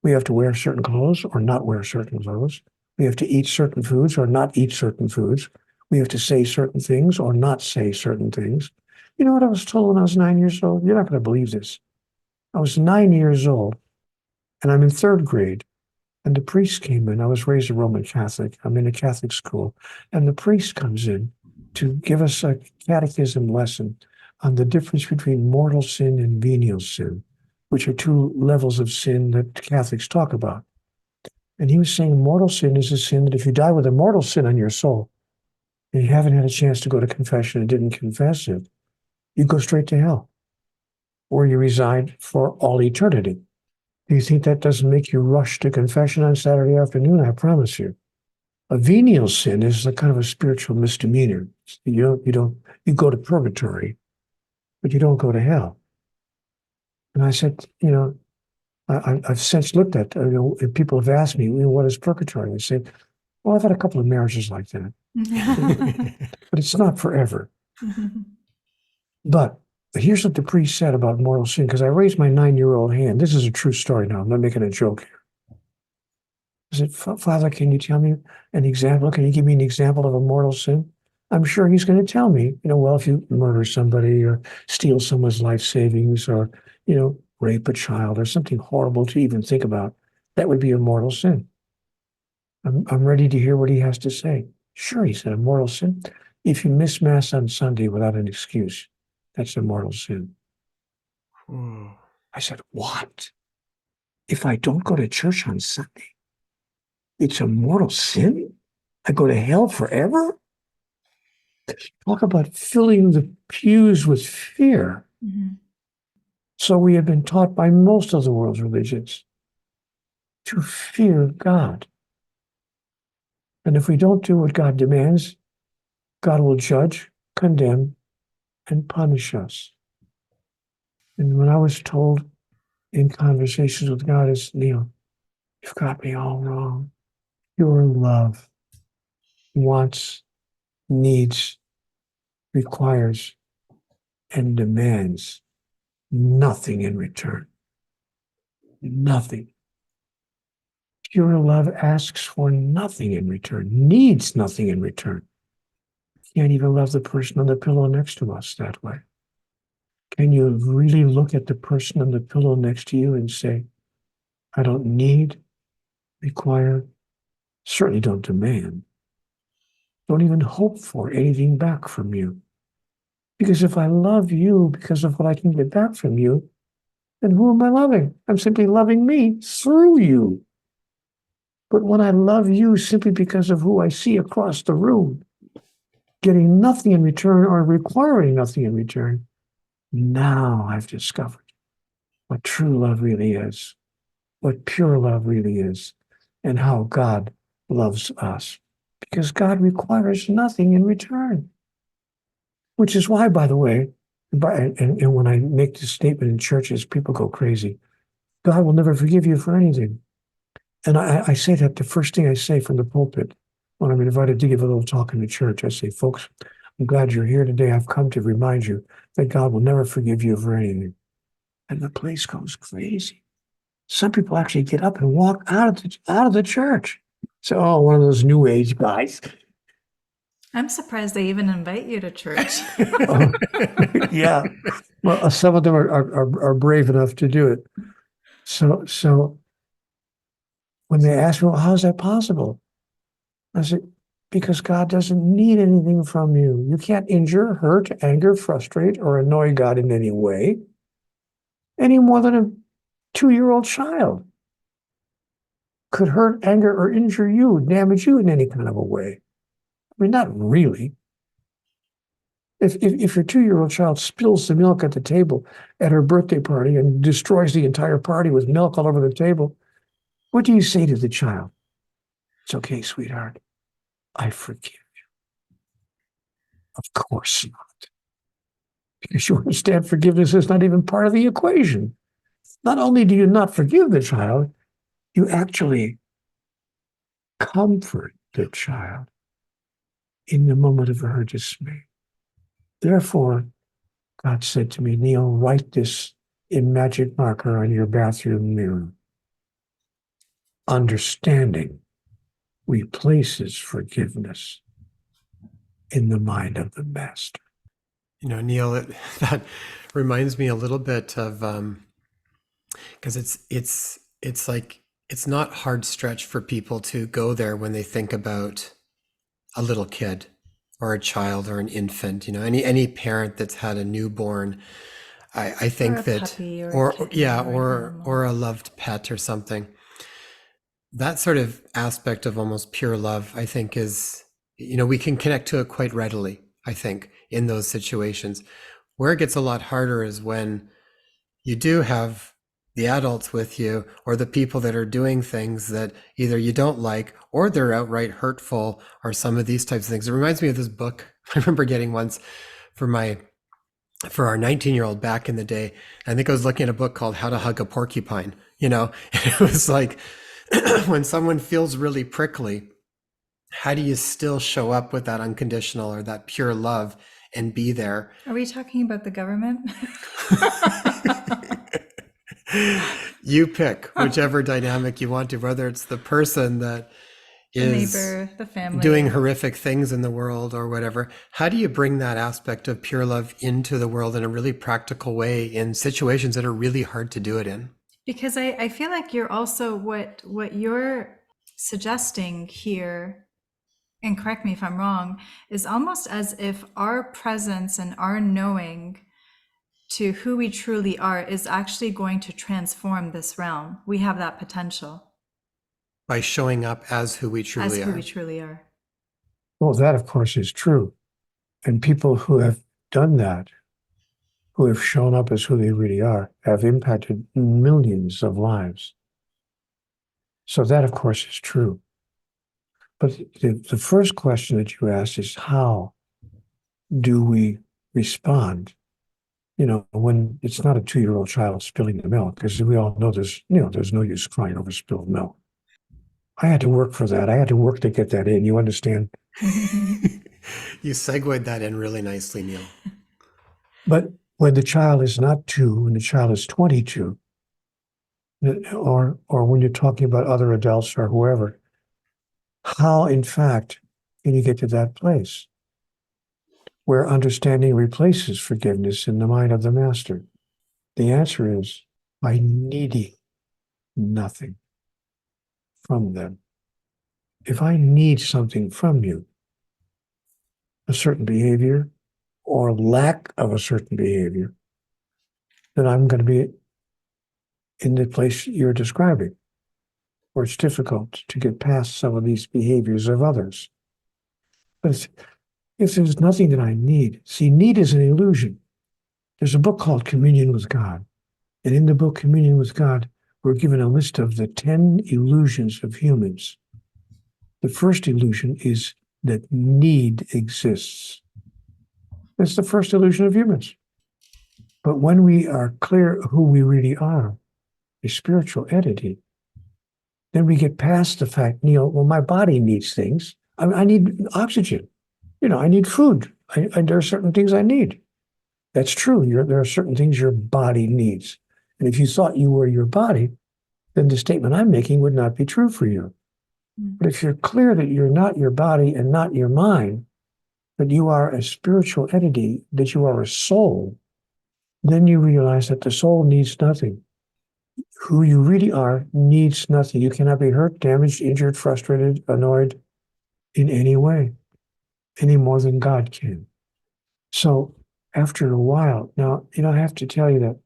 We have to wear certain clothes or not wear certain clothes. We have to eat certain foods or not eat certain foods. We have to say certain things or not say certain things. You know what I was told when I was 9 years old? You're not going to believe this. I was 9 years old, and I'm in third grade, and the priest came in. I was raised a Roman Catholic. I'm in a Catholic school, and the priest comes in to give us a catechism lesson on the difference between mortal sin and venial sin, which are two levels of sin that Catholics talk about. And he was saying mortal sin is a sin that if you die with a mortal sin on your soul, and you haven't had a chance to go to confession and didn't confess it, you go straight to hell, or you reside for all eternity. Do you think that doesn't make you rush to confession on Saturday afternoon? I promise you. A venial sin is a kind of a spiritual misdemeanor. You go to purgatory, but you don't go to hell. And I said, I've since looked at, if people have asked me, what is purgatory? I said, well, I've had a couple of marriages like that, but it's not forever. But here's what the priest said about mortal sin, because I raised my 9-year-old hand. This is a true story now. I'm not making a joke here. I said, Father, can you tell me an example? Can you give me an example of a mortal sin? I'm sure he's going to tell me, well, if you murder somebody or steal someone's life savings or, rape a child or something horrible to even think about, that would be a mortal sin. I'm ready to hear what he has to say. Sure, he said, a mortal sin. If you miss Mass on Sunday without an excuse, that's a mortal sin. I said, what? If I don't go to church on Sunday, it's a mortal sin? I go to hell forever? Talk about filling the pews with fear. So we have been taught by most of the world's religions to fear God. And if we don't do what God demands, God will judge, condemn, and punish us. And when I was told in conversations with God, it's, Neale, you've got me all wrong. Your love wants, needs, requires, and demands nothing in return. Nothing. Pure love asks for nothing in return, needs nothing in return. Can't even love the person on the pillow next to us that way. Can you really look at the person on the pillow next to you and say, I don't need, require, certainly don't demand, don't even hope for anything back from you? Because if I love you because of what I can get back from you, then who am I loving? I'm simply loving me through you. But when I love you simply because of who I see across the room, getting nothing in return or requiring nothing in return, now I've discovered what true love really is, what pure love really is, and how God loves us. Because God requires nothing in return. Which is why, by the way, and when I make this statement in churches, people go crazy. God will never forgive you for anything. And I say that the first thing I say from the pulpit when I'm invited to give a little talk in the church. I say, folks, I'm glad you're here today. I've come to remind you that God will never forgive you for anything. And the place goes crazy. Some people actually get up and walk out of the church. So, one of those new age guys. I'm surprised they even invite you to church. Yeah. Well, some of them are brave enough to do it. So when they ask me, well, how is that possible? I said, because God doesn't need anything from you. You can't injure, hurt, anger, frustrate, or annoy God in any way, any more than a 2-year-old child could hurt, anger, or injure you, damage you in any kind of a way. I mean, not really. If your 2-year-old child spills the milk at the table at her birthday party and destroys the entire party with milk all over the table, what do you say to the child? It's okay, sweetheart. I forgive you. Of course not. Because you understand forgiveness is not even part of the equation. Not only do you not forgive the child, you actually comfort the child in the moment of her dismay. Therefore, God said to me, Neale, write this in magic marker on your bathroom mirror. Understanding replaces forgiveness in the mind of the master. Neal, that reminds me a little bit of because it's like it's not hard stretch for people to go there when they think about a little kid or a child or an infant. Any parent that's had a newborn, I Or think a that, puppy or a or kitten yeah, or an animal. or a loved pet or something. That sort of aspect of almost pure love, I think, is, we can connect to it quite readily, I think, in those situations. Where it gets a lot harder is when you do have the adults with you or the people that are doing things that either you don't like or they're outright hurtful or some of these types of things. It reminds me of this book I remember getting once for our 19-year-old back in the day. I think I was looking at a book called How to Hug a Porcupine, and it was like when someone feels really prickly, how do you still show up with that unconditional or that pure love and be there? Are we talking about the government? You pick whichever dynamic you want to, whether it's the person that The is neighbor, the family. doing horrific things in the world or whatever. How do you bring that aspect of pure love into the world in a really practical way in situations that are really hard to do it in? Because I feel like you're also what you're suggesting here, and correct me if I'm wrong, is almost as if our presence and our knowing to who we truly are is actually going to transform this realm. We have that potential By showing up as who we truly as who are. we truly are. Well, that, of course, is true. And people who have done that, who have shown up as who they really are, have impacted millions of lives. So that, of course, is true. But the first question that you asked is, how do we respond? When it's not a 2-year-old child spilling the milk, because we all know there's no use crying over spilled milk. I had to work for that. I had to work to get that in. You understand? You segued that in really nicely, Neal. But when the child is not 2, when the child is 22, or when you're talking about other adults or whoever, how, in fact, can you get to that place where understanding replaces forgiveness in the mind of the master? The answer is by needing nothing from them. If I need something from you, a certain behavior or lack of a certain behavior, then I'm going to be in the place you're describing, where it's difficult to get past some of these behaviors of others. But if there's nothing that I need, see, need is an illusion. There's a book called Communion with God. And in the book Communion with God, we're given a list of the 10 illusions of humans. The first illusion is that need exists. That's the first illusion of humans. But when we are clear who we really are, a spiritual entity, then we get past the fact, Neale, well, my body needs things. I need oxygen. I need food. There are certain things I need. That's true. There are certain things your body needs. And if you thought you were your body, then the statement I'm making would not be true for you. But if you're clear that you're not your body and not your mind, but you are a spiritual entity, that you are a soul, then you realize that the soul needs nothing. Who you really are needs nothing. You cannot be hurt, damaged, injured, frustrated, annoyed in any way, any more than God can. So after a while, now, I have to tell you that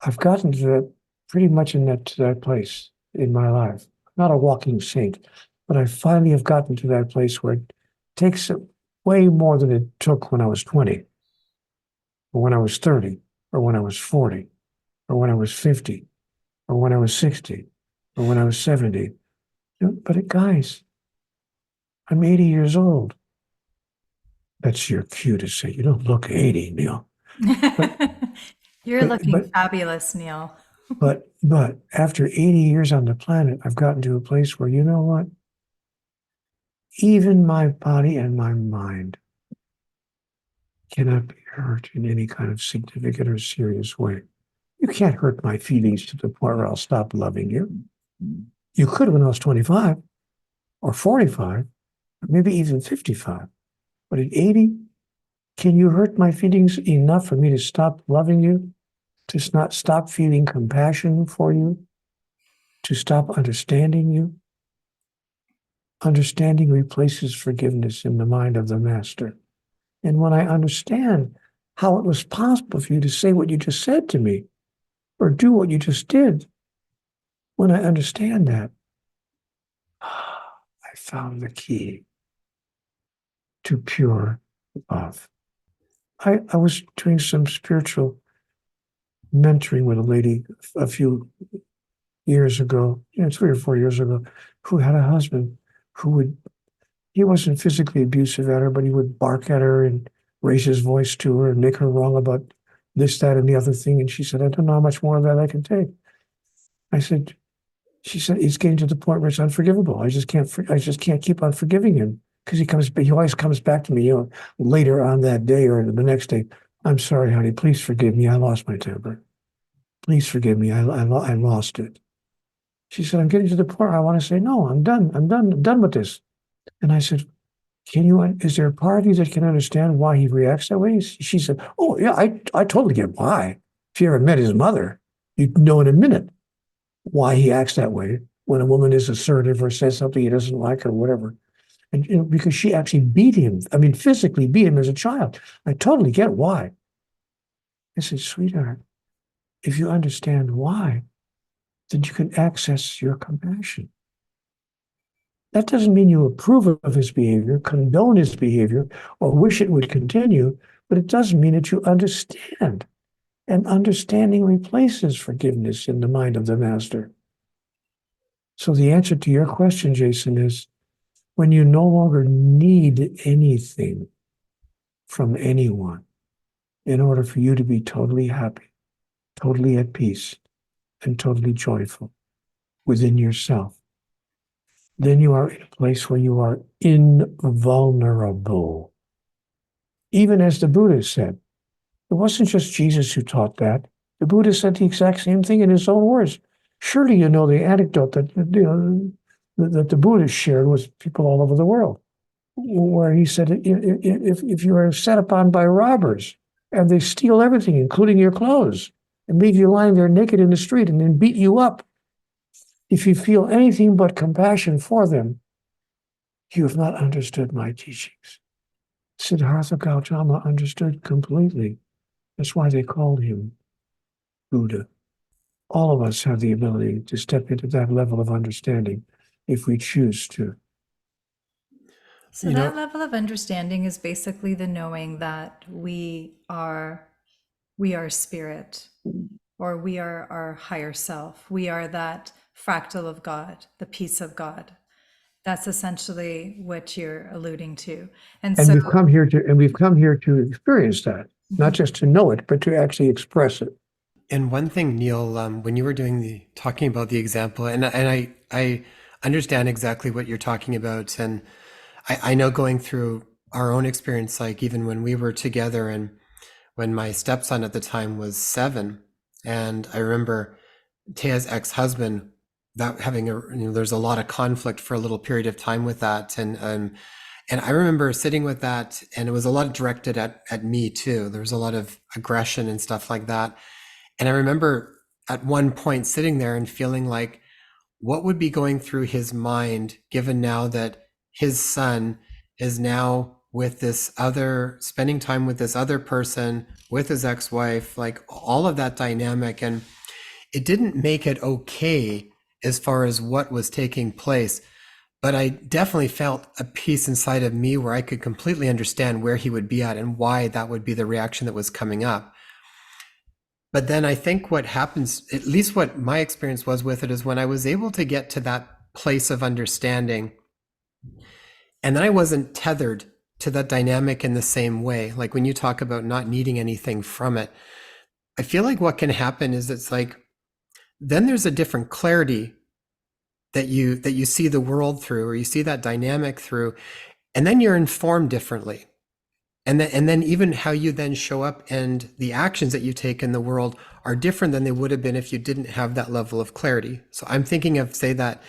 I've gotten to that pretty much to that place in my life. Not a walking saint, but I finally have gotten to that place where it takes way more than it took when I was 20, or when I was 30, or when I was 40, or when I was 50, or when I was 60, or when I was 70. But guys, I'm 80 years old. That's your cue to say, you don't look 80, Neale. You're looking fabulous, Neal. But after 80 years on the planet, I've gotten to a place where, you know what? Even my body and my mind cannot be hurt in any kind of significant or serious way. You can't hurt my feelings to the point where I'll stop loving you. You could when I was 25 or 45, or maybe even 55. But at 80, can you hurt my feelings enough for me to stop loving you? To not stop feeling compassion for you? To stop understanding you? Understanding replaces forgiveness in the mind of the master. And when I understand how it was possible for you to say what you just said to me, or do what you just did, when I understand that, I found the key to pure love. I was doing some spiritual mentoring with a lady a few years ago, 3 or 4 years ago, who had a husband who he wasn't physically abusive at her, but he would bark at her and raise his voice to her and make her wrong about this, that, and the other thing. And she said, I don't know how much more of that I can take. She said, it's getting to the point where it's unforgivable. I just can't keep on forgiving him because he always comes back to me, later on that day or the next day. I'm sorry, honey, please forgive me. I lost my temper. Please forgive me. I lost it. She said, I'm getting to the point where I want to say, no, I'm done with this. And I said, is there a part of you that can understand why he reacts that way? She said, oh, yeah, I totally get why. If you ever met his mother, you'd know in a minute why he acts that way when a woman is assertive or says something he doesn't like or whatever. And because she actually physically beat him as a child. I totally get why. I said, sweetheart, if you understand why, then you can access your compassion. That doesn't mean you approve of his behavior, condone his behavior, or wish it would continue, but it does mean that you understand. And understanding replaces forgiveness in the mind of the master. So the answer to your question, Jason, is when you no longer need anything from anyone in order for you to be totally happy, totally at peace, and totally joyful within yourself, then you are in a place where you are invulnerable. Even as the Buddha said, it wasn't just Jesus who taught that. The Buddha said the exact same thing in his own words. Surely you know the anecdote that the Buddha shared with people all over the world, where he said, if you are set upon by robbers and they steal everything, including your clothes, and leave you lying there naked in the street and then beat you up, if you feel anything but compassion for them, you have not understood my teachings. Siddhartha Gautama understood completely. That's why they called him Buddha. All of us have the ability to step into that level of understanding if we choose to. So that level of understanding is basically the knowing that we are spirit, or we are our higher self. We are that fractal of God, the piece of God. That's essentially what you're alluding to. And so we've come here to experience that, not just to know it, but to actually express it. And one thing, Neal, when you were talking about the example, and I understand exactly what you're talking about, and I know going through our own experience, like even when we were together, and when my stepson at the time was 7, and I remember Taya's ex-husband, that there's a lot of conflict for a little period of time with that, and I remember sitting with that, and it was a lot directed at me too. There was a lot of aggression and stuff like that. And I remember at one point sitting there and feeling like, what would be going through his mind, given now that his son is now with this other, spending time with this other person, with his ex-wife, like all of that dynamic. And it didn't make it okay as far as what was taking place. But I definitely felt a peace inside of me where I could completely understand where he would be at and why that would be the reaction that was coming up. But then I think what happens, at least what my experience was with it, is when I was able to get to that place of understanding, and then I wasn't tethered to that dynamic in the same way. Like when you talk about not needing anything from it, I feel like what can happen is it's like, then there's a different clarity that you see the world through, or you see that dynamic through, and then you're informed differently. And then even how you then show up and the actions that you take in the world are different than they would have been if you didn't have that level of clarity. So I'm thinking of, say, that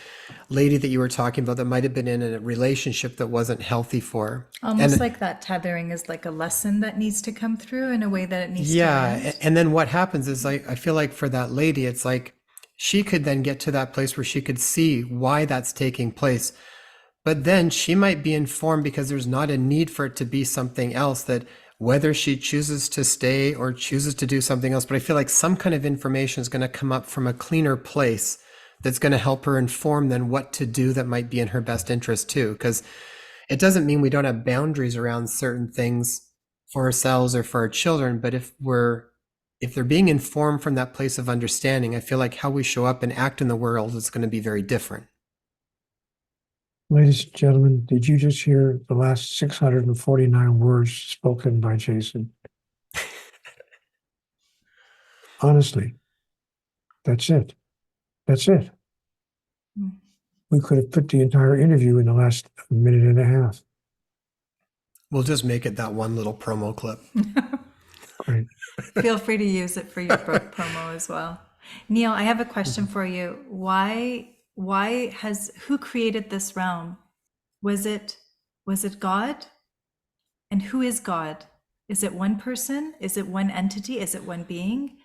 lady that you were talking about that might have been in a relationship that wasn't healthy for her. Almost like that tethering is like a lesson that needs to come through in a way that it needs to Yeah, land. and then what happens is, like, I feel like for that lady, it's like she could then get to that place where she could see why that's taking place. But then she might be informed because there's not a need for it to be something else, that whether she chooses to stay or chooses to do something else. But I feel like some kind of information is going to come up from a cleaner place that's going to help her inform then what to do that might be in her best interest too. Because it doesn't mean we don't have boundaries around certain things for ourselves or for our children. But if they're being informed from that place of understanding, I feel like how we show up and act in the world is going to be very different. Ladies and gentlemen, did you just hear the last 649 words spoken by Jason? Honestly, that's it. That's it. Mm. We could have put the entire interview in the last minute and a half. We'll just make it that one little promo clip. Great. Feel free to use it for your book promo as well. Neale, I have a question for you. Who created this realm? Was it God? And who is God? Is it one person? Is it one entity? Is it one being?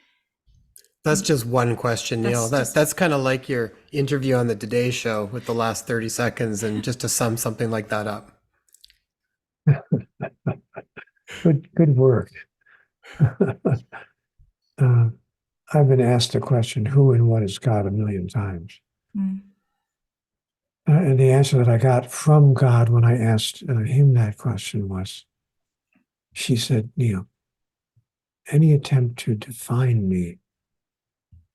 That's just one question, Neil. That's That's kind of like your interview on the Today Show with the last 30 seconds, and just to sum something like that up. Good work. I've been asked the question, who and what is God, 1,000,000 times. Mm. And the answer that I got from God when I asked him that question was, she said, Neale, any attempt to define me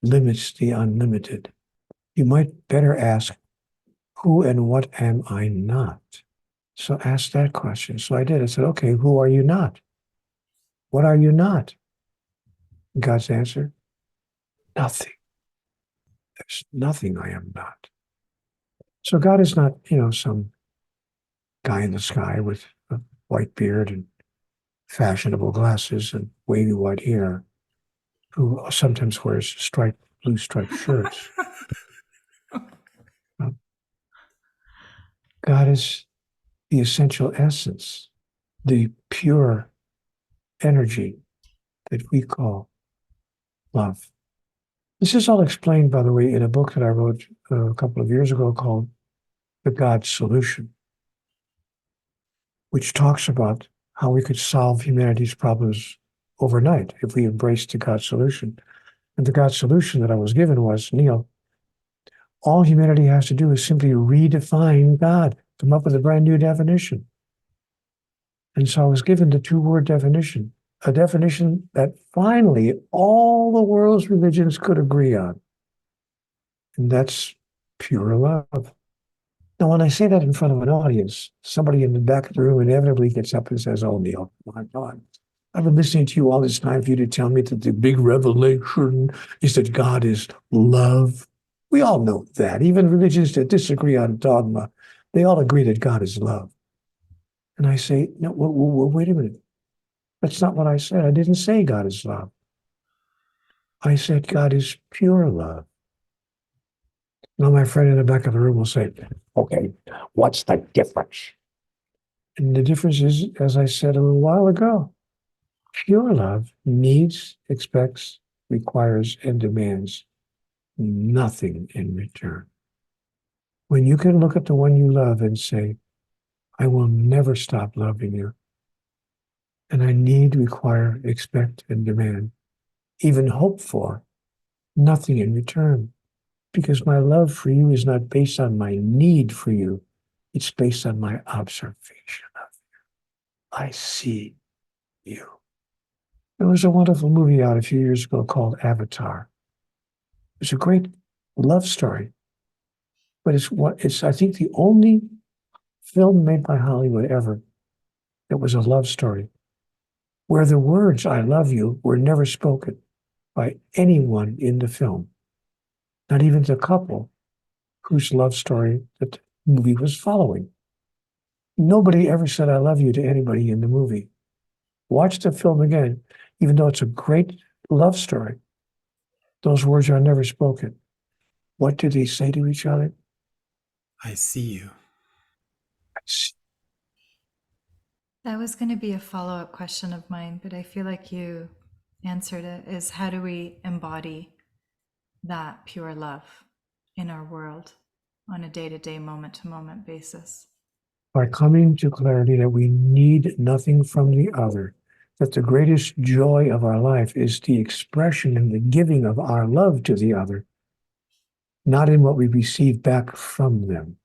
limits the unlimited. You might better ask, who and what am I not? So ask that question. So I did. I said, okay, who are you not? What are you not? God's answer, nothing. There's nothing I am not. So God is not, some guy in the sky with a white beard and fashionable glasses and wavy white hair who sometimes wears blue striped shirts. God is the essential essence, the pure energy that we call love. This is all explained, by the way, in a book that I wrote a couple of years ago called The God Solution, which talks about how we could solve humanity's problems overnight if we embraced the God solution. And the God solution that I was given was, Neale, all humanity has to do is simply redefine God, come up with a brand new definition. And so I was given the two-word definition, a definition that finally all the world's religions could agree on. And that's pure love. Now, when I say that in front of an audience, somebody in the back of the room inevitably gets up and says, oh, Neale, my God, I've been listening to you all this time for you to tell me that the big revelation is that God is love. We all know that. Even religions that disagree on dogma, they all agree that God is love. And I say, no, wait a minute. That's not what I said. I didn't say God is love. I said God is pure love. Now my friend in the back of the room will say, okay, what's the difference? And the difference is, as I said a little while ago, pure love needs, expects, requires, and demands nothing in return. When you can look at the one you love and say, I will never stop loving you, and I need, require, expect, and demand, even hope for, nothing in return. Because my love for you is not based on my need for you. It's based on my observation of you. I see you. There was a wonderful movie out a few years ago called Avatar. It's a great love story. But it's I think the only film made by Hollywood ever that was a love story where the words I love you were never spoken by anyone in the film. Not even the couple whose love story that the movie was following. Nobody ever said I love you to anybody in the movie. Watch the film again, even though it's a great love story. Those words are never spoken. What do they say to each other? I see you. That was going to be a follow-up question of mine, but I feel like you answered it, is how do we embody that pure love in our world on a day-to-day, moment-to-moment basis? By coming to clarity that we need nothing from the other, that the greatest joy of our life is the expression and the giving of our love to the other, not in what we receive back from them.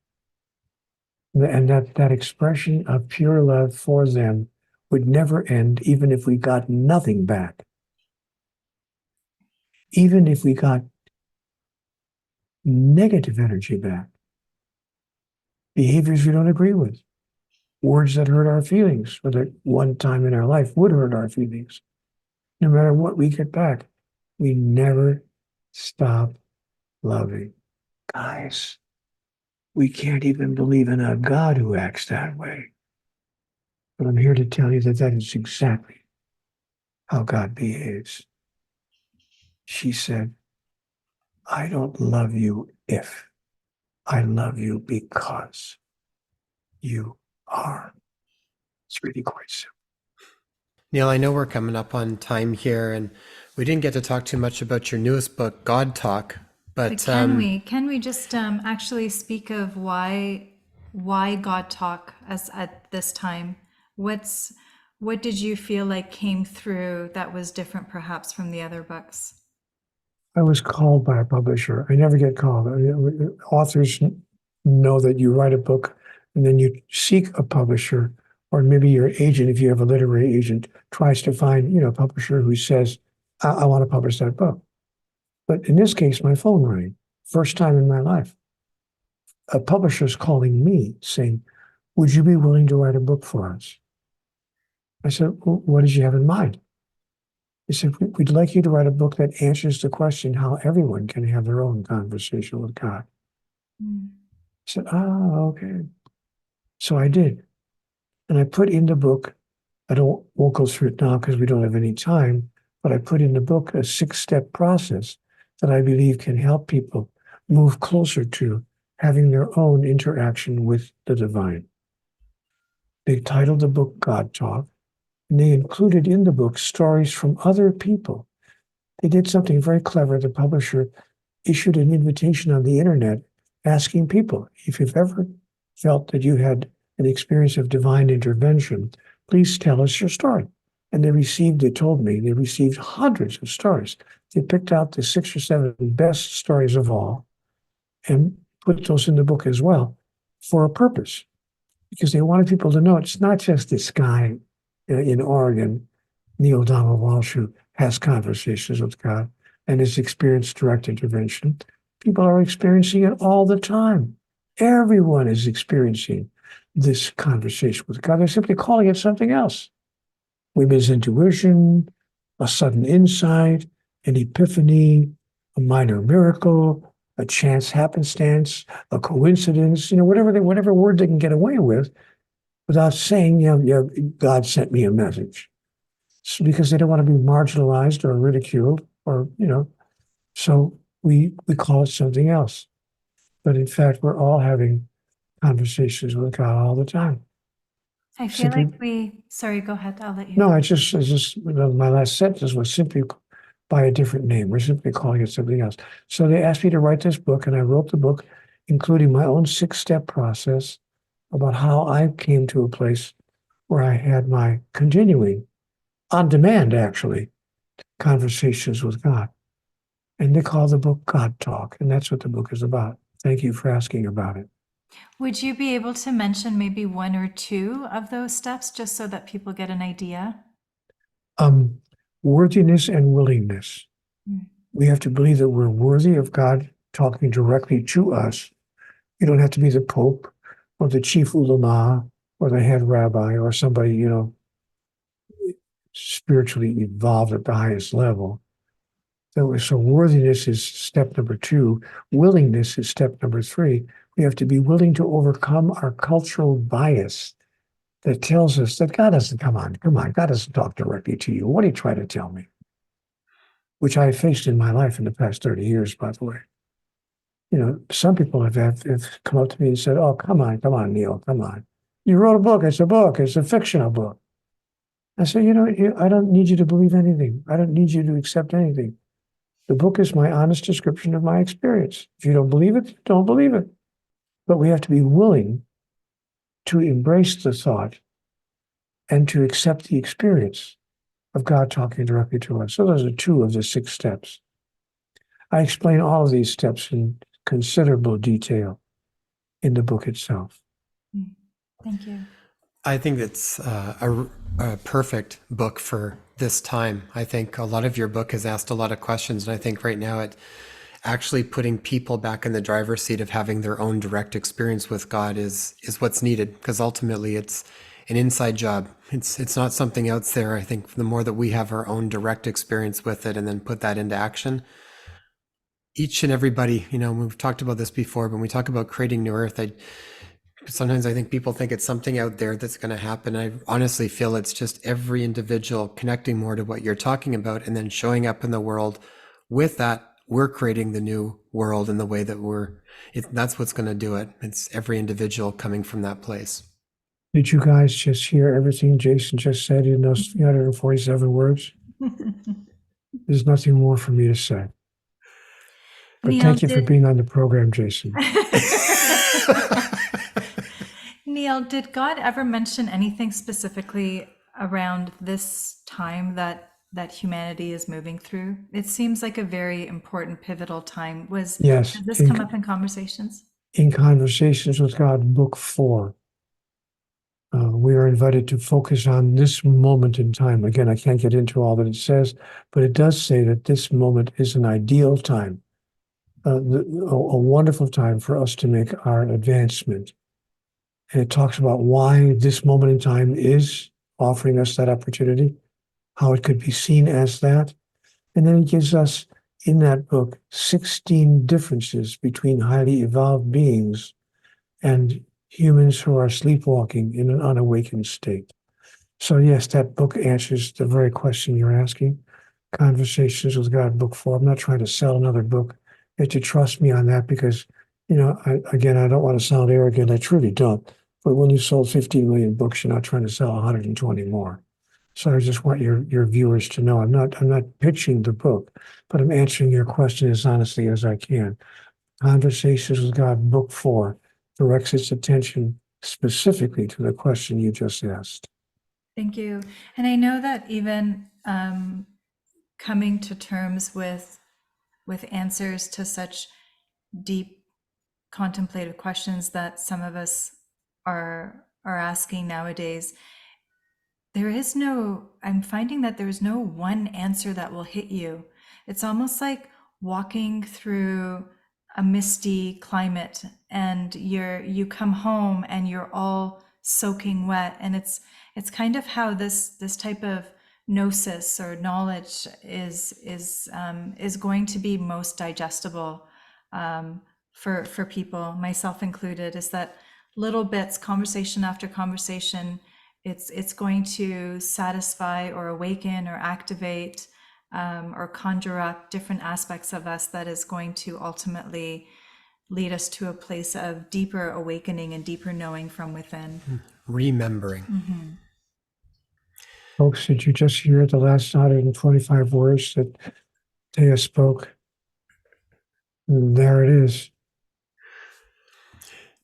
And that expression of pure love for them would never end, even if we got nothing back. Even if we got negative energy back, behaviors we don't agree with, words that hurt our feelings, or that one time in our life would hurt our feelings. No matter what we get back, we never stop loving. Guys, we can't even believe in a God who acts that way. But I'm here to tell you that that is exactly how God behaves. She said, I don't love you if. I love you because you are. It's really quite simple. Neale, I know we're coming up on time here, and we didn't get to talk too much about your newest book, GodTalk. But Can we just actually speak of why GodTalk as at this time? What did you feel like came through that was different perhaps from the other books? I was called by a publisher. I never get called. Authors know that you write a book and then you seek a publisher, or maybe your agent, if you have a literary agent, tries to find, a publisher who says, I want to publish that book. But in this case, my phone rang. First time in my life. A publisher's calling me saying, would you be willing to write a book for us? I said, well, what did you have in mind? He said, we'd like you to write a book that answers the question how everyone can have their own conversation with God. I said, oh, okay. So I did. And I put in the book, won't go through it now because we don't have any time, but I put in the book a 6-step process that I believe can help people move closer to having their own interaction with the divine. They titled the book GodTalk, and they included in the book stories from other people. They did something very clever. The publisher issued an invitation on the internet asking people, if you've ever felt that you had an experience of divine intervention, please tell us your story. And they told me they received hundreds of stories. They picked out the 6 or 7 best stories of all and put those in the book as well for a purpose, because they wanted people to know it's not just this guy in Oregon, Neale Donald Walsch, who has conversations with God and has experienced direct intervention. People are experiencing it all the time. Everyone is experiencing this conversation with God. They're simply calling it something else. Women's intuition, a sudden insight, an epiphany, a minor miracle, a chance happenstance, a coincidence, whatever word they can get away with without saying, God sent me a message. So, because they don't want to be marginalized or ridiculed so we call it something else. But in fact, we're all having conversations with God all the time. I feel like sorry, go ahead. I'll let you. No, it's just my last sentence was simply by a different name. We're simply calling it something else. So they asked me to write this book, and I wrote the book, including my own 6-step process about how I came to a place where I had my continuing, on demand actually, conversations with God. And they call the book GodTalk, and that's what the book is about. Thank you for asking about it. Would you be able to mention maybe 1 or 2 of those steps just so that people get an idea? Worthiness and willingness. We have to believe that we're worthy of God talking directly to us. You don't have to be the Pope or the chief ulama or the head rabbi or somebody, spiritually evolved at the highest level. So worthiness is step number 2. Willingness is step number 3. We have to be willing to overcome our cultural bias that tells us that God doesn't, come on, God doesn't talk directly to you. What are you trying to tell me? Which I faced in my life in the past 30 years, by the way. Some people have come up to me and said, oh, come on, Neale, come on. You wrote a book. It's a fictional book. I said, I don't need you to believe anything. I don't need you to accept anything. The book is my honest description of my experience. If you don't believe it, don't believe it. But we have to be willing to embrace the thought and to accept the experience of God talking directly to us. So those are 2 of the 6 steps. I explain all of these steps in considerable detail in the book itself. Thank you. I think it's a perfect book for this time. I think a lot of your book has asked a lot of questions, and I think right now it actually putting people back in the driver's seat of having their own direct experience with God is what's needed, because ultimately it's an inside job. It's not something out there. I think the more that we have our own direct experience with it and then put that into action, each and everybody, we've talked about this before, but when we talk about creating new earth, sometimes I think people think it's something out there that's going to happen. I honestly feel it's just every individual connecting more to what you're talking about and then showing up in the world with that. We're creating the new world in the way that that's what's going to do it. It's every individual coming from that place. Did you guys just hear everything Jason just said in those 347 words? There's nothing more for me to say. But Neale, thank you for being on the program, Jason. Neale, did God ever mention anything specifically around this time that humanity is moving through? It seems like a very important, pivotal time. Yes. Did this come up in conversations? In Conversations with God, Book 4. We are invited to focus on this moment in time. Again, I can't get into all that it says, but it does say that this moment is an ideal time, a wonderful time for us to make our advancement. And it talks about why this moment in time is offering us that opportunity, how it could be seen as that. And then it gives us, in that book, 16 differences between highly evolved beings and humans who are sleepwalking in an unawakened state. So yes, that book answers the very question you're asking. Conversations with God, Book 4. I'm not trying to sell another book. You have to trust me on that because, I don't want to sound arrogant. I truly don't. But when you sold 15 million books, you're not trying to sell 120 more. So I just want your viewers to know I'm not pitching the book, but I'm answering your question as honestly as I can. Conversations with God, Book 4, directs its attention specifically to the question you just asked. Thank you. And I know that even coming to terms with answers to such deep contemplative questions that some of us are asking nowadays, I'm finding that there is no one answer that will hit you. It's almost like walking through a misty climate and you come home and you're all soaking wet. And it's kind of how this type of gnosis or knowledge is going to be most digestible for people, myself included, is that little bits, conversation after conversation, it's going to satisfy or awaken or activate or conjure up different aspects of us that is going to ultimately lead us to a place of deeper awakening and deeper knowing from within. Remembering. Mm-hmm. Folks, did you just hear the last 125 words that Thea spoke? There it is.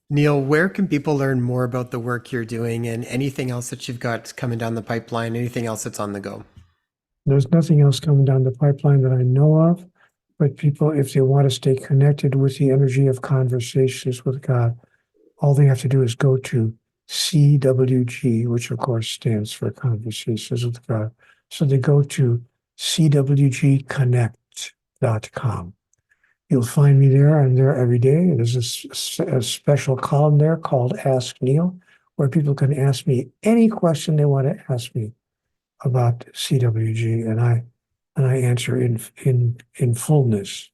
Neale, where can people learn more about the work you're doing and anything else that you've got coming down the pipeline, anything else that's on the go? There's nothing else coming down the pipeline that I know of, but people, if they want to stay connected with the energy of Conversations with God, all they have to do is go to CWG, which of course stands for Conversations with God. So they go to cwgconnect.com. You'll find me there. I'm there every day. There's a special column there called Ask Neale, where people can ask me any question they want to ask me about CWG, and I answer in fullness.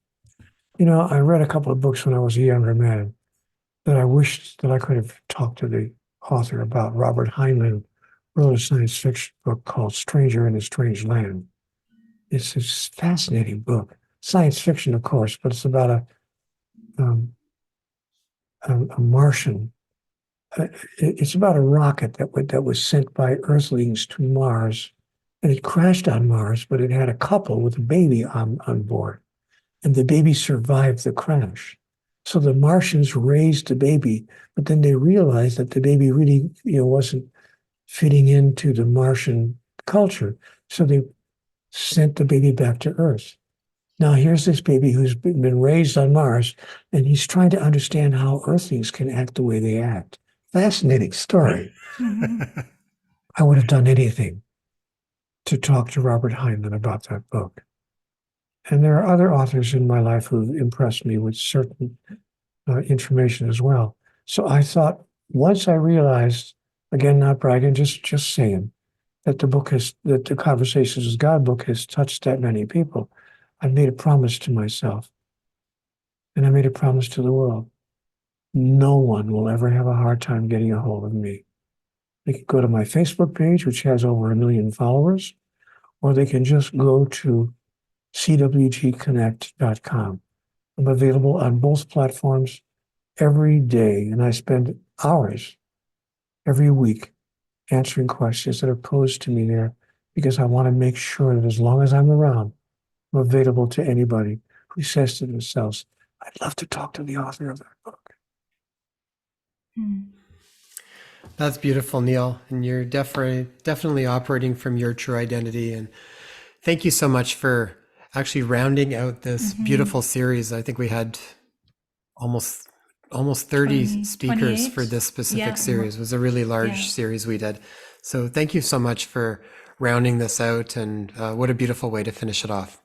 I read a couple of books when I was a younger man that I wished that I could have talked to the author about Robert Heinlein, wrote a science fiction book called Stranger in a Strange Land. It's a fascinating book. Science fiction, of course, but it's about um, a Martian. It's about a rocket that was sent by Earthlings to Mars, and it crashed on Mars, but it had a couple with a baby on board, and the baby survived the crash. So the Martians raised the baby, but then they realized that the baby really, wasn't fitting into the Martian culture. So they sent the baby back to Earth. Now here's this baby who's been raised on Mars, and he's trying to understand how Earthlings can act the way they act. Fascinating story. Mhm. I would have done anything to talk to Robert Heinlein about that book. And there are other authors in my life who impressed me with certain information as well. So I thought, once I realized, again, not bragging, just saying, that the Conversations with God book has touched that many people, I made a promise to myself, and I made a promise to the world. No one will ever have a hard time getting a hold of me. They can go to my Facebook page, which has over 1 million followers, or they can just go to cwgconnect.com. I'm available on both platforms every day, and I spend hours every week answering questions that are posed to me there, because I want to make sure that as long as I'm around, I'm available to anybody who says to themselves, I'd love to talk to the author of that book. Mm. That's beautiful, Neal. And you're definitely operating from your true identity. And thank you so much for actually rounding out this beautiful series. I think we had almost 30 speakers 28. for this specific Yeah. series. It was a really large Yeah. series we did. So thank you so much for rounding this out, and what a beautiful way to finish it off.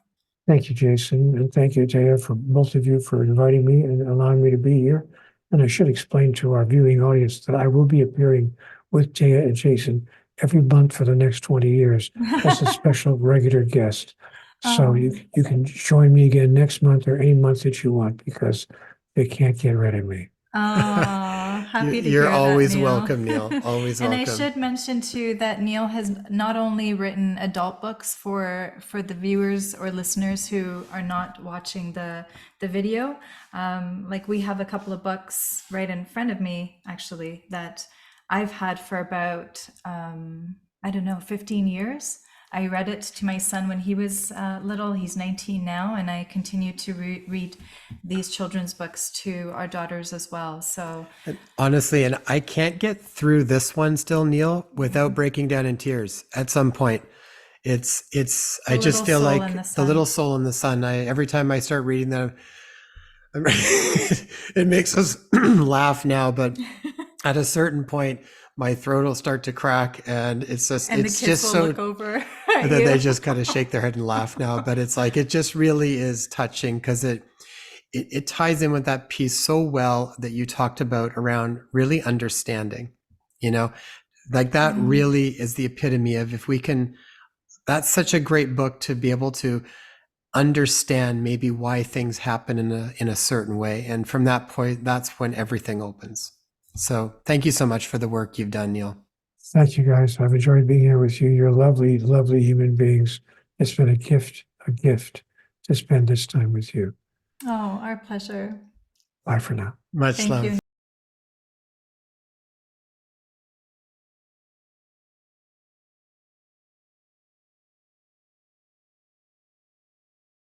Thank you, Jason, and thank you, Taya, for both of you for inviting me and allowing me to be here. And I should explain to our viewing audience that I will be appearing with Taya and Jason every month for the next 20 years as a special regular guest. So Oh. you can join me again next month or any month that you want, because they can't get rid of me. Oh, happy to You're hear always that, Neal. welcome, Neal. Always And welcome. I should mention too that Neal has not only written adult books for the viewers or listeners who are not watching the video. Like we have a couple of books right in front of me, actually, that I've had for about 15 years. I read it to my son when he was little. He's 19 now, and I continue to read these children's books to our daughters as well. So Honestly, and I can't get through this one still, Neal, without breaking down in tears at some point. It's I just Little feel Soul like in the the Sun. little soul in the sun. Every time I start reading them, it makes us laugh now, but at a certain point, my throat will start to crack, and it's and the it's kids just will so look over that at they you. just kind of shake their head and laugh now. But it's like, it just really is touching, because it ties in with that piece so well that you talked about around really understanding, like that really is the epitome of, if we can, that's such a great book to be able to understand maybe why things happen in a certain way. And from that point, that's when everything opens. So thank you so much for the work you've done, Neal. Thank you, guys. I've enjoyed being here with you. You're lovely, lovely human beings. It's been a gift to spend this time with you. Oh, our pleasure. Bye for now. Much Thank love. you.